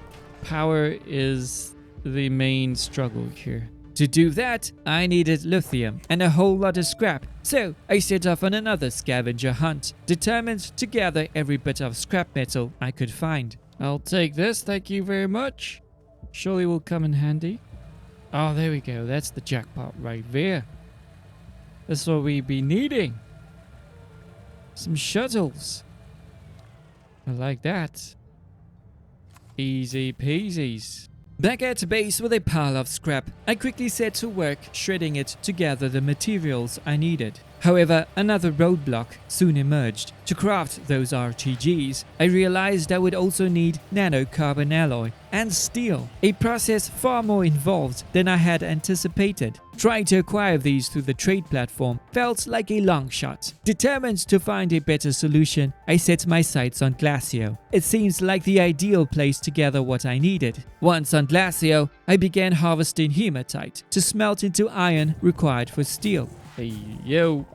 Power is the main struggle here. To do that, I needed lithium and a whole lot of scrap, so I set off on another scavenger hunt, determined to gather every bit of scrap metal I could find. I'll take this, thank you very much. Surely will come in handy. Oh, there we go. That's the jackpot right there. That's what we be needing. Some shuttles. I like that. Easy peasies. Back at base with a pile of scrap, I quickly set to work shredding it to gather the materials I needed. However, another roadblock soon emerged. To craft those RTGs, I realized I would also need nanocarbon alloy and steel, a process far more involved than I had anticipated. Trying to acquire these through the trade platform felt like a long shot. Determined to find a better solution, I set my sights on Glacio. It seems like the ideal place to gather what I needed. Once on Glacio, I began harvesting hematite to smelt into iron required for steel. Hey, yo.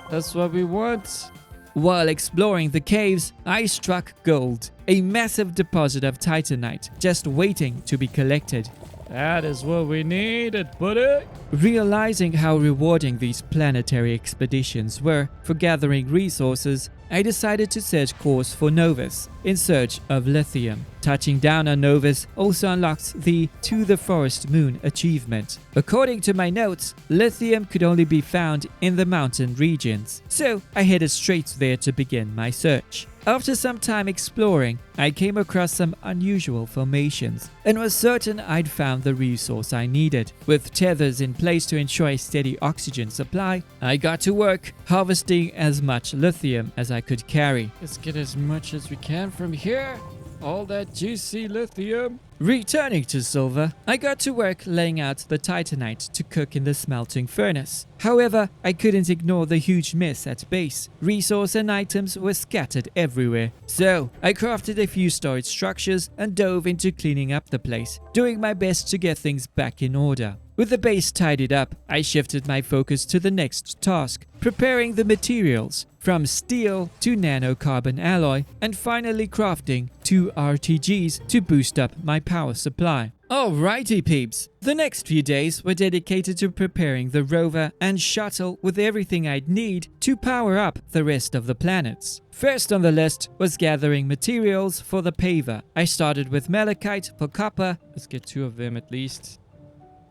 That's what we want. While exploring the caves, I struck gold, a massive deposit of titanite just waiting to be collected. That is what we needed, buddy. Realizing how rewarding these planetary expeditions were for gathering resources, I decided to set course for Novus in search of lithium. Touching down on Novus also unlocks the To the Forest Moon achievement. According to my notes, lithium could only be found in the mountain regions, so I headed straight there to begin my search. After some time exploring, I came across some unusual formations and was certain I'd found the resource I needed. With tethers in place to ensure a steady oxygen supply, I got to work harvesting as much lithium as I could carry. Let's get as much as we can from here. all that juicy lithium. Returning to Sylva, I got to work laying out the titanite to cook in the smelting furnace. However, I couldn't ignore the huge mess at base. Resource and items were scattered everywhere. So, I crafted a few storage structures and dove into cleaning up the place, doing my best to get things back in order. With the base tidied up, I shifted my focus to the next task, preparing the materials, from steel to nanocarbon alloy, and finally crafting 2 RTGs to boost up my power supply. Alrighty peeps, the next few days were dedicated to preparing the rover and shuttle with everything I'd need to power up the rest of the planets. First on the list was gathering materials for the paver. I started with malachite for copper. Let's get 2 of them at least.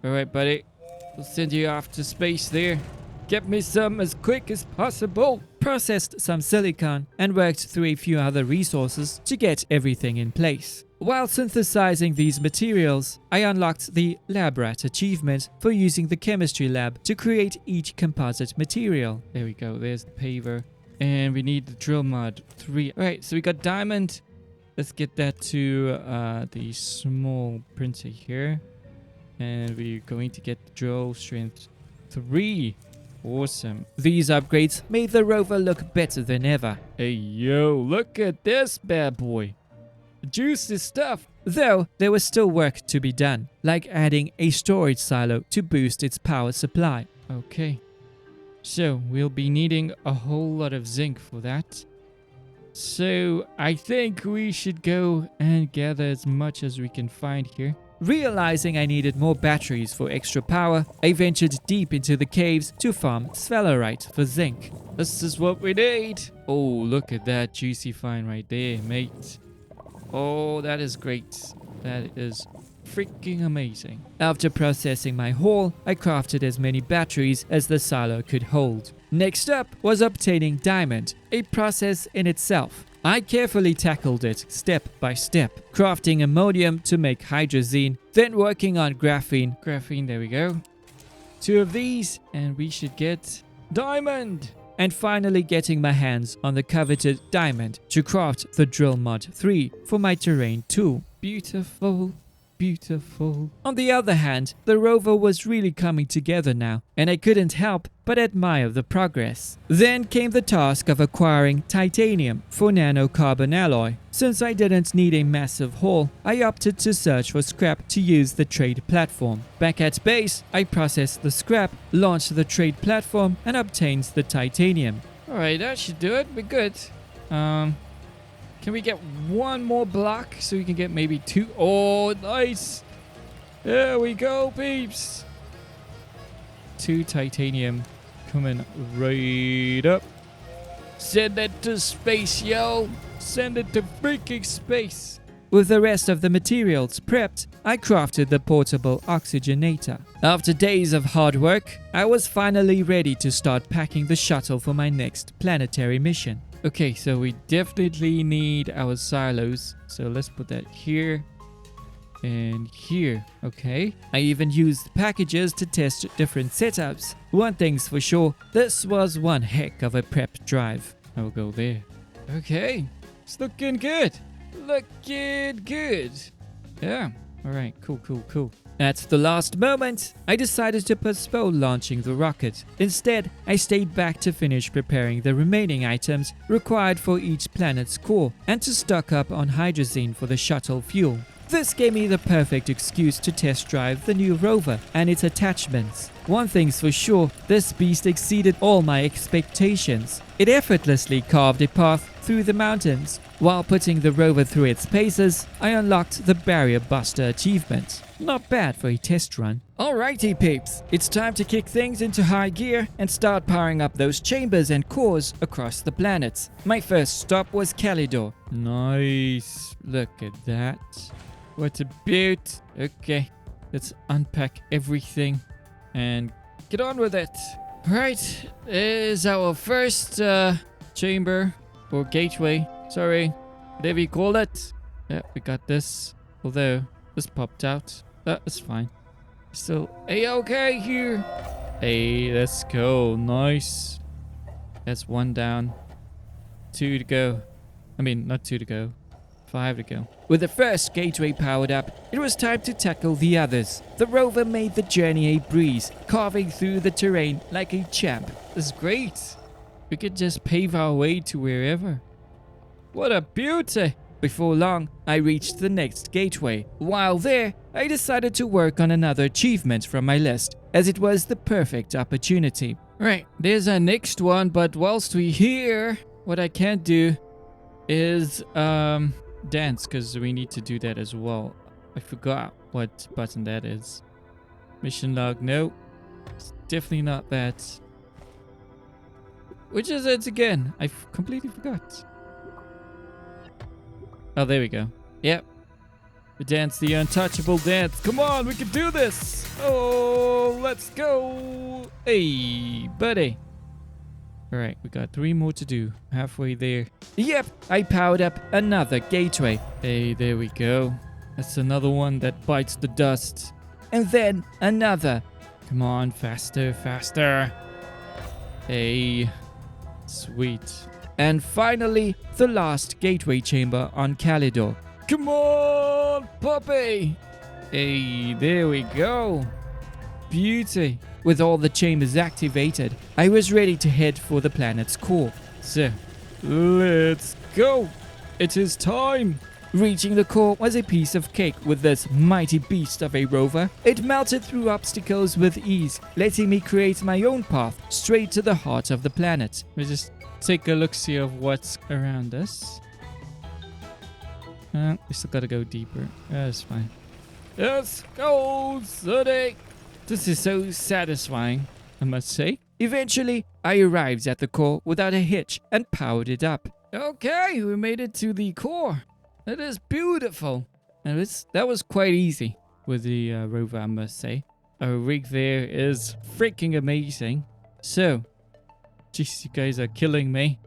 Alright, buddy. We'll send you off to space there. Get me some as quick as possible. Processed some silicon and worked through a few other resources to get everything in place. While synthesizing these materials, I unlocked the Lab Rat achievement for using the chemistry lab to create each composite material. There we go. There's the paver. And we need the drill mod 3. Alright, so we got diamond. Let's get that to the small printer here. And we're going to get the drill strength 3. Awesome. These upgrades made the rover look better than ever. Hey, yo, look at this bad boy. Juicy stuff. Though there was still work to be done, like adding a storage silo to boost its power supply. Okay. So, we'll be needing a whole lot of zinc for that. So, I think we should go and gather as much as we can find here. Realizing I needed more batteries for extra power, I ventured deep into the caves to farm sphalerite for zinc. This is what we need. Oh, look at that juicy find right there, mate. Oh, that is great. That is freaking amazing. After processing my haul, I crafted as many batteries as the silo could hold. Next up was obtaining diamond, a process in itself. I carefully tackled it step by step, crafting ammonium to make hydrazine, then working on graphene. Graphene, there we go. 2 of these, and we should get diamond. And finally getting my hands on the coveted diamond to craft the drill mod 3 for my terrain tool. Beautiful. Beautiful. On the other hand, the rover was really coming together now, and I couldn't help but admire the progress. Then came the task of acquiring titanium for nanocarbon alloy. Since I didn't need a massive haul, I opted to search for scrap to use the trade platform. Back at base, I processed the scrap, launched the trade platform, and obtained the titanium. Alright, that should do it. We're good. Can we get 1 more block so we can get maybe 2? Oh, nice. There we go, peeps. 2 titanium coming right up. Send that to space, yo. Send it to freaking space. With the rest of the materials prepped, I crafted the portable oxygenator. After days of hard work, I was finally ready to start packing the shuttle for my next planetary mission. Okay, so we definitely need our silos. So let's put that here and here. Okay. I even used packages to test different setups. One thing's for sure, this was one heck of a prep drive. I'll go there. Okay. It's looking good. Looking good. Yeah. All right. Cool. At the last moment, I decided to postpone launching the rocket. Instead, I stayed back to finish preparing the remaining items required for each planet's core and to stock up on hydrazine for the shuttle fuel. This gave me the perfect excuse to test drive the new rover and its attachments. One thing's for sure, this beast exceeded all my expectations. It effortlessly carved a path through the mountains. While putting the rover through its paces, I unlocked the Barrier Buster achievement. Not bad for a test run. Alrighty peeps, it's time to kick things into high gear and start powering up those chambers and cores across the planets. My first stop was Calidor. Nice. Look at that. What a beaut. Okay, let's unpack everything and get on with it. Right, is our first chamber or gateway. Sorry, whatever you call it. Yeah, we got this. Although this popped out. That's fine. Still A-okay here. Hey, let's go. Nice. That's 1 down. 2 to go. I mean, not 2 to go. 5 to go. With the first gateway powered up, it was time to tackle the others. The rover made the journey a breeze, carving through the terrain like a champ. This is great. We could just pave our way to wherever. What a beauty! Before long, I reached the next gateway. While there, I decided to work on another achievement from my list, as it was the perfect opportunity. Right, there's our next one, but whilst we're here, what I can't do is dance, because we need to do that as well. I forgot what button that is. Mission log, no. It's definitely not that. Which is it again? I completely forgot. Oh, there we go. Yep. We dance the untouchable dance. Come on, we can do this. Oh, let's go. Hey, buddy. All right, we got 3 more to do. Halfway there. Yep, I powered up another gateway. Hey, there we go. That's another one that bites the dust. And then another. Come on, faster, faster. Hey, sweet. And finally, the last gateway chamber on Calidor. Come on, puppy! Hey, there we go. Beauty. With all the chambers activated, I was ready to head for the planet's core. So, let's go. It is time. Reaching the core was a piece of cake with this mighty beast of a rover. It melted through obstacles with ease, letting me create my own path straight to the heart of the planet. We just take a look-see of what's around us. We still gotta go deeper. That's fine. Let's go, Suddy! This is so satisfying, I must say. Eventually, I arrived at the core without a hitch and powered it up. Okay, we made it to the core. That is beautiful. And that was quite easy with the rover, I must say. Our rig there is freaking amazing. So, jeez, you guys are killing me.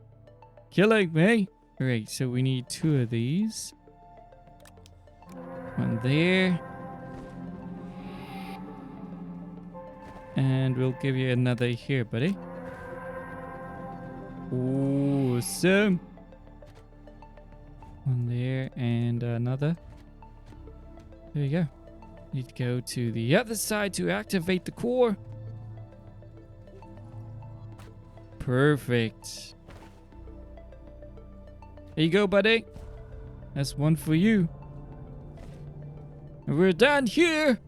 Killing me. Alright, so we need 2 of these. One there. And we'll give you another here, buddy. Awesome. One there and another. There you go. Need to go to the other side to activate the core. Perfect. There you go, buddy. That's one for you. And we're done here.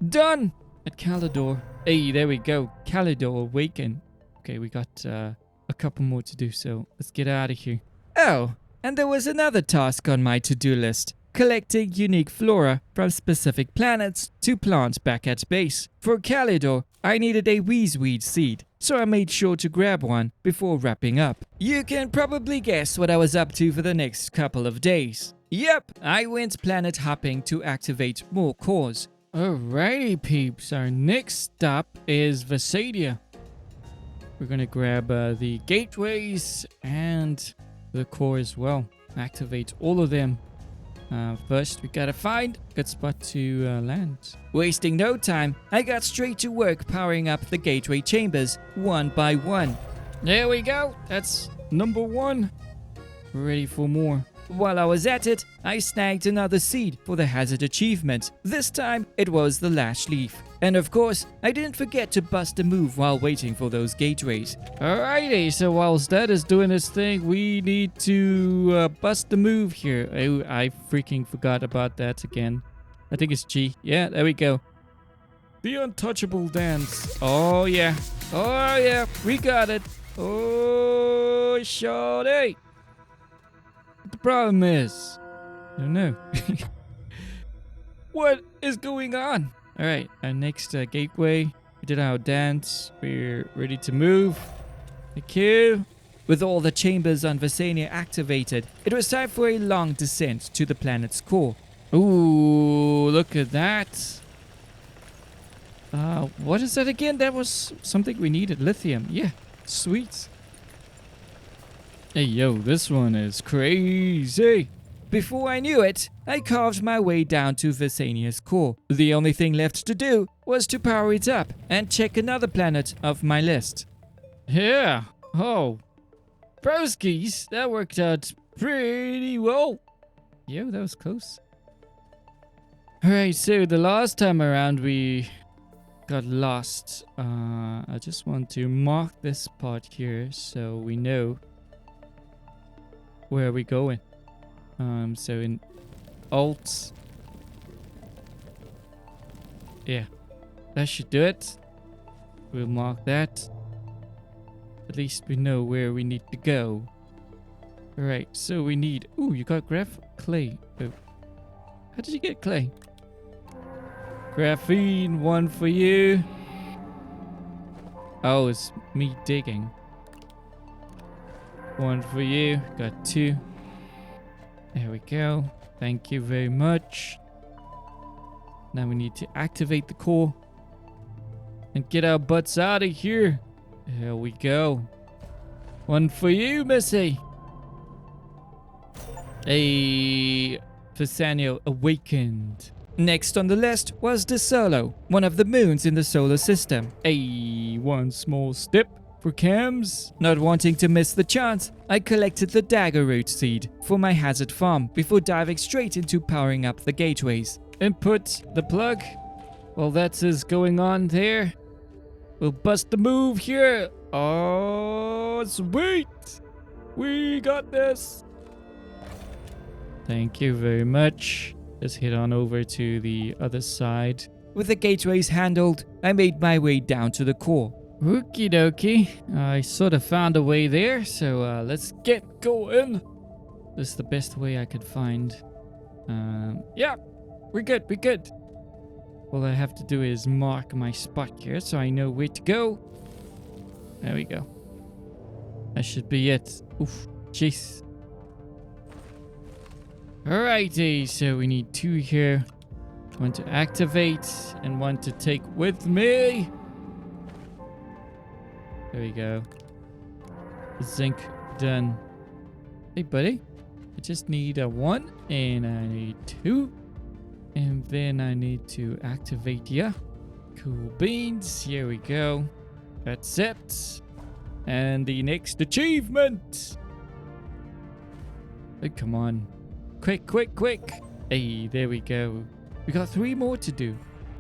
Done at Calidor. Hey, there we go. Calidor awaken. Okay, we got a couple more to do, so let's get out of here. Oh, and there was another task on my to-do list. Collecting unique flora from specific planets to plant back at base. For Calidor, I needed a wheezeweed seed, so I made sure to grab one before wrapping up. You can probably guess what I was up to for the next couple of days. Yep, I went planet hopping to activate more cores. Alrighty peeps, our next stop is Vesania. We're gonna grab the gateways and the core as well. Activate all of them. First, we gotta find a good spot to land. Wasting no time, I got straight to work powering up the gateway chambers one by one. There we go, that's number 1. We're ready for more. While I was at it, I snagged another seed for the hazard achievement. This time, it was the lash leaf. And of course, I didn't forget to bust a move while waiting for those gateways. Alrighty, so whilst that is doing its thing, we need to bust the move here. Oh, I freaking forgot about that again. I think it's G. Yeah, there we go. The untouchable dance. Oh yeah. Oh yeah, we got it. Oh, shawty. The problem is, I don't know. What is going on? All right, our next gateway. We did our dance. We're ready to move. Thank you. With all the chambers on Vesania activated, it was time for a long descent to the planet's core. Ooh, look at that. What is that again? That was something we needed. Lithium. Yeah, sweet. Hey, yo, this one is crazy. Before I knew it, I carved my way down to Vesania's core. The only thing left to do was to power it up and check another planet off my list. Yeah. Oh. Broskies, that worked out pretty well. Yo, that was close. Alright, so the last time around we got lost. I just want to mark this spot here so we know where we're going. So in Alt. Yeah, that should do it. We'll mark that. At least we know where we need to go. Alright, so we need... Ooh, you got clay. Oh. How did you get clay? Graphene, one for you. Oh, it's me digging. One for you. Got two. There we go. Thank you very much. Now we need to activate the core and get our butts out of here. There we go. One for you, Missy. Hey, Vesania awakened. Next on the list was Desolation, one of the moons in the solar system. One small step for Kamz. Not wanting to miss the chance, I collected the dagger root seed for my hazard farm before diving straight into powering up the gateways. Input the plug. While that's going on there, we'll bust the move here. Oh, sweet. We got this. Thank you very much. Let's head on over to the other side. With the gateways handled, I made my way down to the core. Okie dokie. I sort of found a way there, so let's get going. This is the best way I could find. Yeah, we're good, we're good. All I have to do is mark my spot here so I know where to go. There we go. That should be it. Oof, jeez. Alrighty, so we need two here. One to activate and one to take with me. There we go. Zinc done. Hey, buddy. I just need a 1 and I need 2. And then I need to activate ya. Cool beans. Here we go. That's it. And the next achievement. Oh, come on. Quick, quick, quick. Hey, there we go. We got 3 more to do.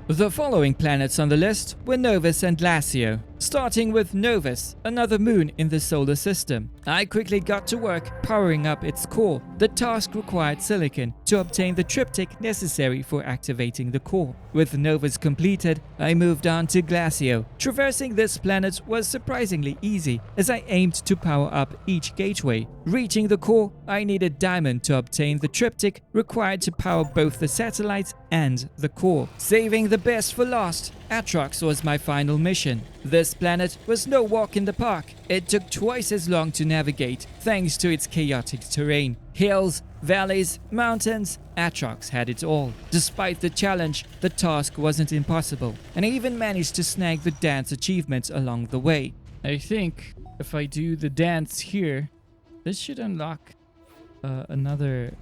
The following planets on the list were Novus and Glacio. Starting with Novus, another moon in the solar system. I quickly got to work powering up its core. The task required silicon to obtain the triptych necessary for activating the core. With Novus completed, I moved on to Glacio. Traversing this planet was surprisingly easy as I aimed to power up each gateway. Reaching the core, I needed diamond to obtain the triptych required to power both the satellites and the core. Saving the best for last, Atrox was my final mission. This planet was no walk in the park. It took twice as long to navigate thanks to its chaotic terrain. Hills, valleys, mountains, Atrox had it all. Despite the challenge, the task wasn't impossible, and I even managed to snag the dance achievements along the way. I think if I do the dance here, this should unlock another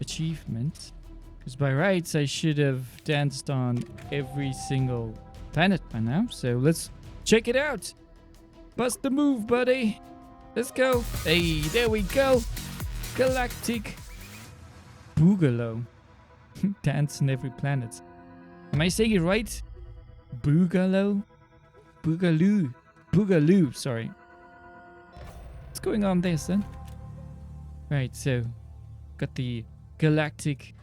achievement. Because by rights, I should have danced on every single planet by now. So let's check it out. Bust the move, buddy. Let's go. Hey, there we go. Galactic Boogaloo. Dance on every planet. Am I saying it right? Boogaloo? Boogaloo. Boogaloo, sorry. What's going on there, son? Right, so got the Galactic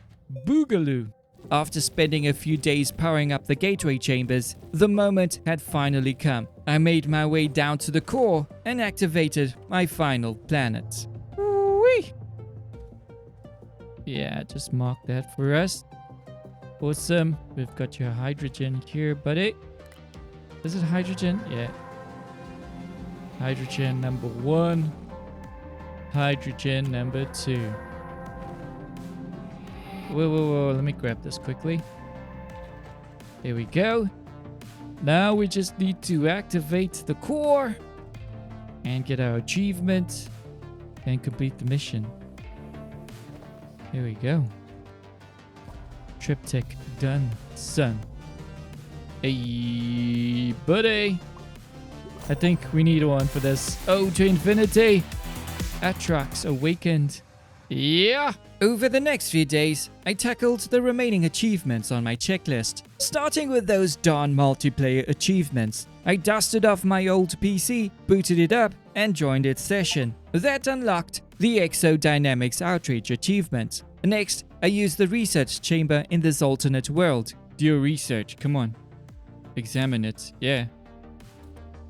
Boogaloo. After spending a few days powering up the gateway chambers, the moment had finally come. I made my way down to the core and activated my final planet. Whee! Yeah, just mark that for us. Awesome. We've got your hydrogen here, buddy. Is it hydrogen? Yeah. Hydrogen number 1. Hydrogen number 2. Whoa, let me grab this quickly. There we go. Now we just need to activate the core and get our achievement and complete the mission. Here we go. Triptych done, son. Hey, buddy. I think we need one for this. Oh, to infinity. Atrox awakened. Yeah. Over the next few days, I tackled the remaining achievements on my checklist. Starting with those darn multiplayer achievements, I dusted off my old PC, booted it up, and joined its session. That unlocked the Exodynamics Outreach achievement. Next, I used the research chamber in this alternate world. Do your research. Come on. Examine it. Yeah.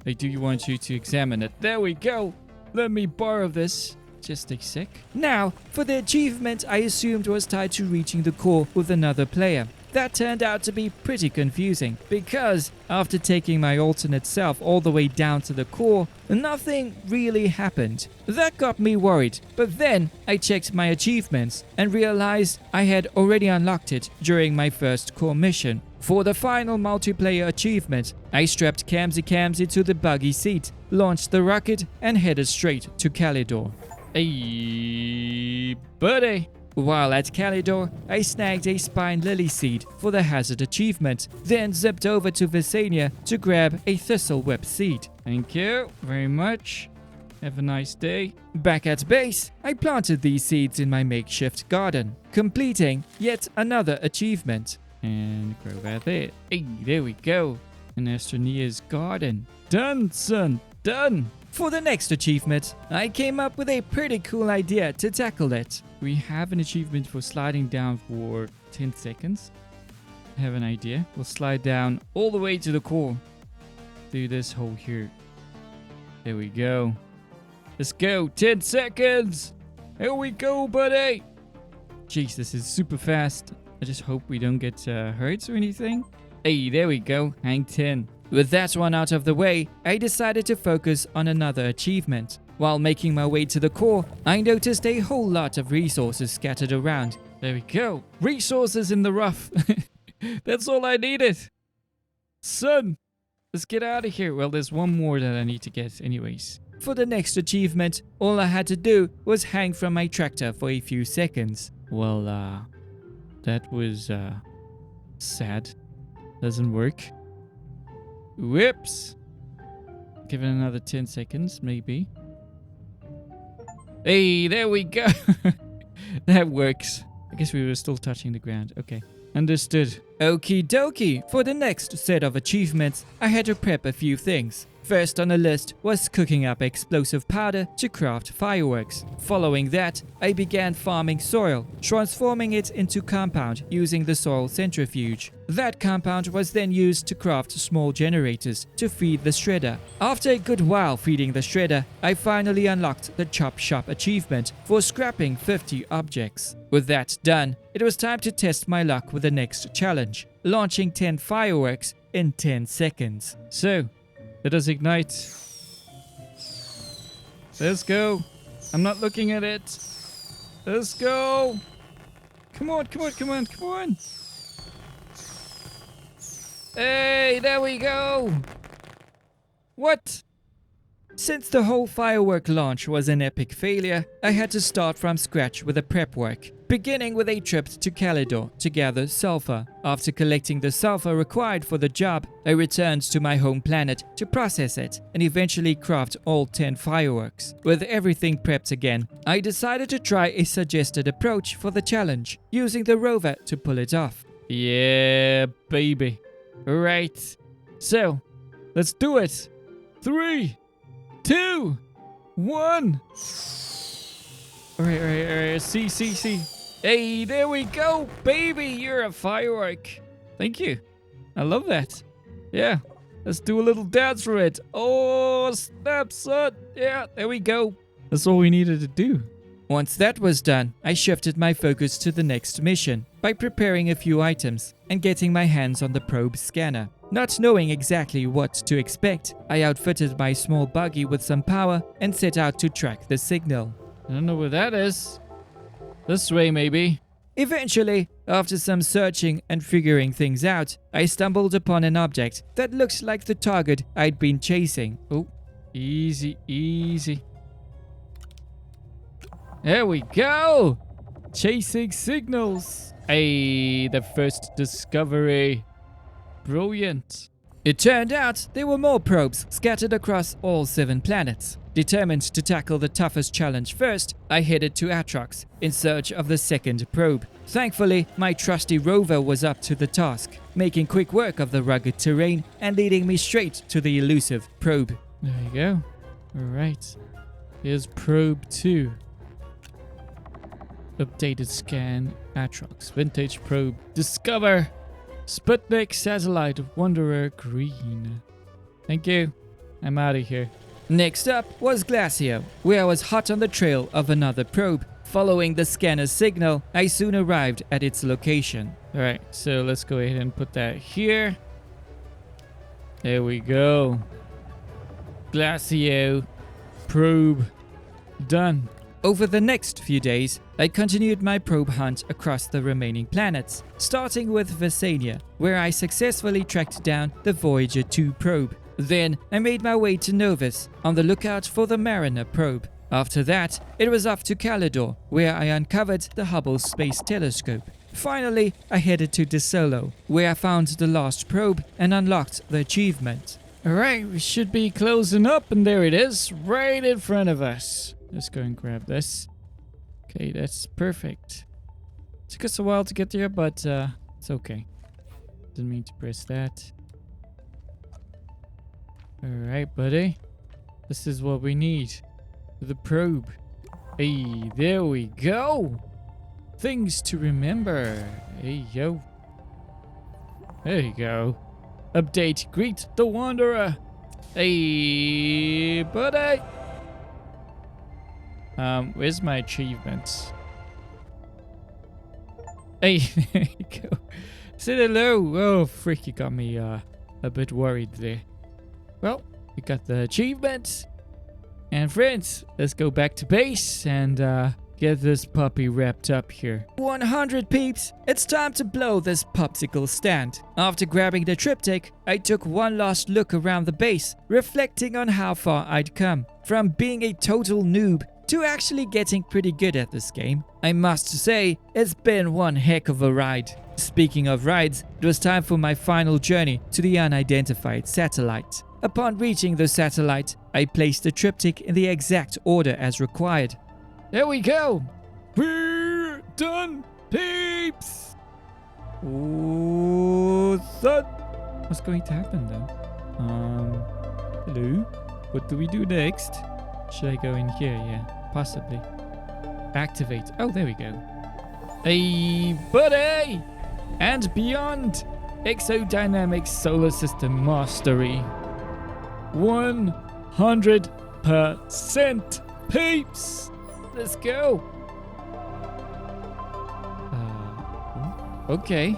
I do want you to examine it. There we go. Let me borrow this. Just a sec. Now, for the achievement I assumed was tied to reaching the core with another player. That turned out to be pretty confusing, because after taking my alternate self all the way down to the core, nothing really happened. That got me worried, but then I checked my achievements and realized I had already unlocked it during my first core mission. For the final multiplayer achievement, I strapped Kamz to the buggy seat, launched the rocket, and headed straight to Calidor. Hey, buddy. While at Calidor, I snagged a spine lily seed for the hazard achievement, then zipped over to Vesania to grab a thistle whip seed. Thank you very much. Have a nice day. Back at base, I planted these seeds in my makeshift garden, completing yet another achievement. And grow at it. Hey, there we go. An Astroneer's garden. Done, son. Done. For the next achievement, I came up with a pretty cool idea to tackle it. We have an achievement for sliding down for 10 seconds. I have an idea. We'll slide down all the way to the core. Through this hole here. There we go. Let's go. 10 seconds. Here we go, buddy. Jeez, this is super fast. I just hope we don't get hurt or anything. Hey, there we go. Hang 10. With that one out of the way, I decided to focus on another achievement. While making my way to the core, I noticed a whole lot of resources scattered around. There we go. Resources in the rough. That's all I needed. Son, let's get out of here. Well, there's one more that I need to get anyways. For the next achievement, all I had to do was hang from my tractor for a few seconds. Well, that was sad. Doesn't work. Whoops. Give it another 10 seconds, maybe. Hey, there we go. That works. I guess we were still touching the ground. Okay. Understood. Okie dokie. For the next set of achievements, I had to prep a few things. First on the list was cooking up explosive powder to craft fireworks. Following that, I began farming soil, transforming it into compound using the soil centrifuge. That compound was then used to craft small generators to feed the shredder. After a good while feeding the shredder, I finally unlocked the Chop Shop achievement for scrapping 50 objects. With that done, it was time to test my luck with the next challenge, launching 10 fireworks in 10 seconds. So, let us ignite. Let's go. I'm not looking at it. Let's go. Come on, come on, come on, come on. Hey, there we go. What? Since the whole firework launch was an epic failure, I had to start from scratch with the prep work, beginning with a trip to Calidor to gather sulfur. After collecting the sulfur required for the job, I returned to my home planet to process it and eventually craft all 10 fireworks. With everything prepped again, I decided to try a suggested approach for the challenge, using the rover to pull it off. Yeah, baby. Right. So, let's do it. 3, 2, 1. Alright. See. Hey, there we go, baby. You're a firework. Thank you. I love that. Yeah. Let's do a little dance for it. Oh, snap, son. Yeah, there we go. That's all we needed to do. Once that was done, I shifted my focus to the next mission by preparing a few items and getting my hands on the probe scanner. Not knowing exactly what to expect, I outfitted my small buggy with some power and set out to track the signal. I don't know where that is. This way, maybe. Eventually, after some searching and figuring things out, I stumbled upon an object that looked like the target I'd been chasing. Oh, easy. There we go! Chasing signals. Hey, the first discovery. Brilliant. It turned out there were more probes scattered across all 7 planets. Determined to tackle the toughest challenge first, I headed to Atrox in search of the second probe. Thankfully, my trusty rover was up to the task, making quick work of the rugged terrain and leading me straight to the elusive probe. There you go. Alright. Here's probe 2. Updated scan. Atrox. Vintage probe. Discover. Sputnik satellite. Wanderer green. Thank you. I'm out of here. Next up was Glacio, where I was hot on the trail of another probe. Following the scanner's signal, I soon arrived at its location. Alright, so let's go ahead and put that here. There we go. Glacio. Probe. Done. Over the next few days, I continued my probe hunt across the remaining planets, starting with Vesania, where I successfully tracked down the Voyager 2 probe. Then I made my way to Novus, on the lookout for the Mariner probe. After that, it was off to Calidor, where I uncovered the Hubble Space Telescope. Finally, I headed to Desolation, where I found the last probe and unlocked the achievement. Alright, we should be closing up, and there it is, right in front of us. Let's go and grab this. Okay, that's perfect. Took us a while to get there, but it's okay. Didn't mean to press that. Alright, buddy. This is what we need. The probe. Hey, there we go. Things to remember. Hey, yo. There you go. Update. Greet the Wanderer. Hey, buddy. Where's my achievements? Hey, there you go. Say hello. Oh, frick, you got me a bit worried there. Well, we got the achievement. And friends, let's go back to base and get this puppy wrapped up here. 100 peeps! It's time to blow this popsicle stand. After grabbing the triptych, I took one last look around the base, reflecting on how far I'd come. From being a total noob to actually getting pretty good at this game. I must say, it's been one heck of a ride. Speaking of rides, it was time for my final journey to the unidentified satellite. Upon reaching the satellite, I placed the triptych in the exact order as required. There we go! We're done, peeps! Ooh, thud. What's going to happen then? Hello? What do we do next? Should I go in here? Yeah, possibly. Activate. Oh, there we go. Hey, buddy! And beyond! Exodynamic solar system mastery. 100% peeps! Let's go! Okay.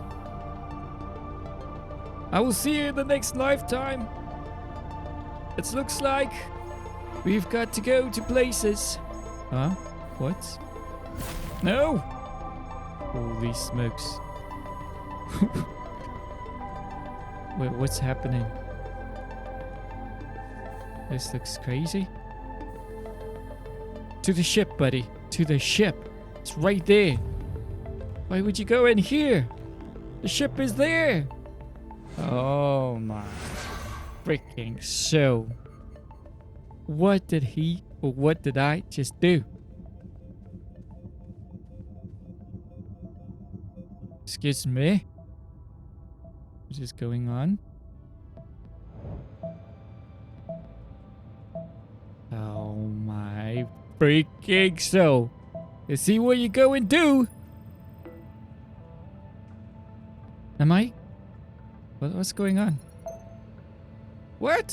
I will see you in the next lifetime. It looks like we've got to go to places. Huh? What? No! Holy smokes. Wait, what's happening? This looks crazy. To the ship, buddy. To the ship. It's right there. Why would you go in here? The ship is there. Oh my freaking show. What did he or what did I just do? Excuse me? What is going on? Oh my freaking show. You see what you go and do? Am I? What's going on? What?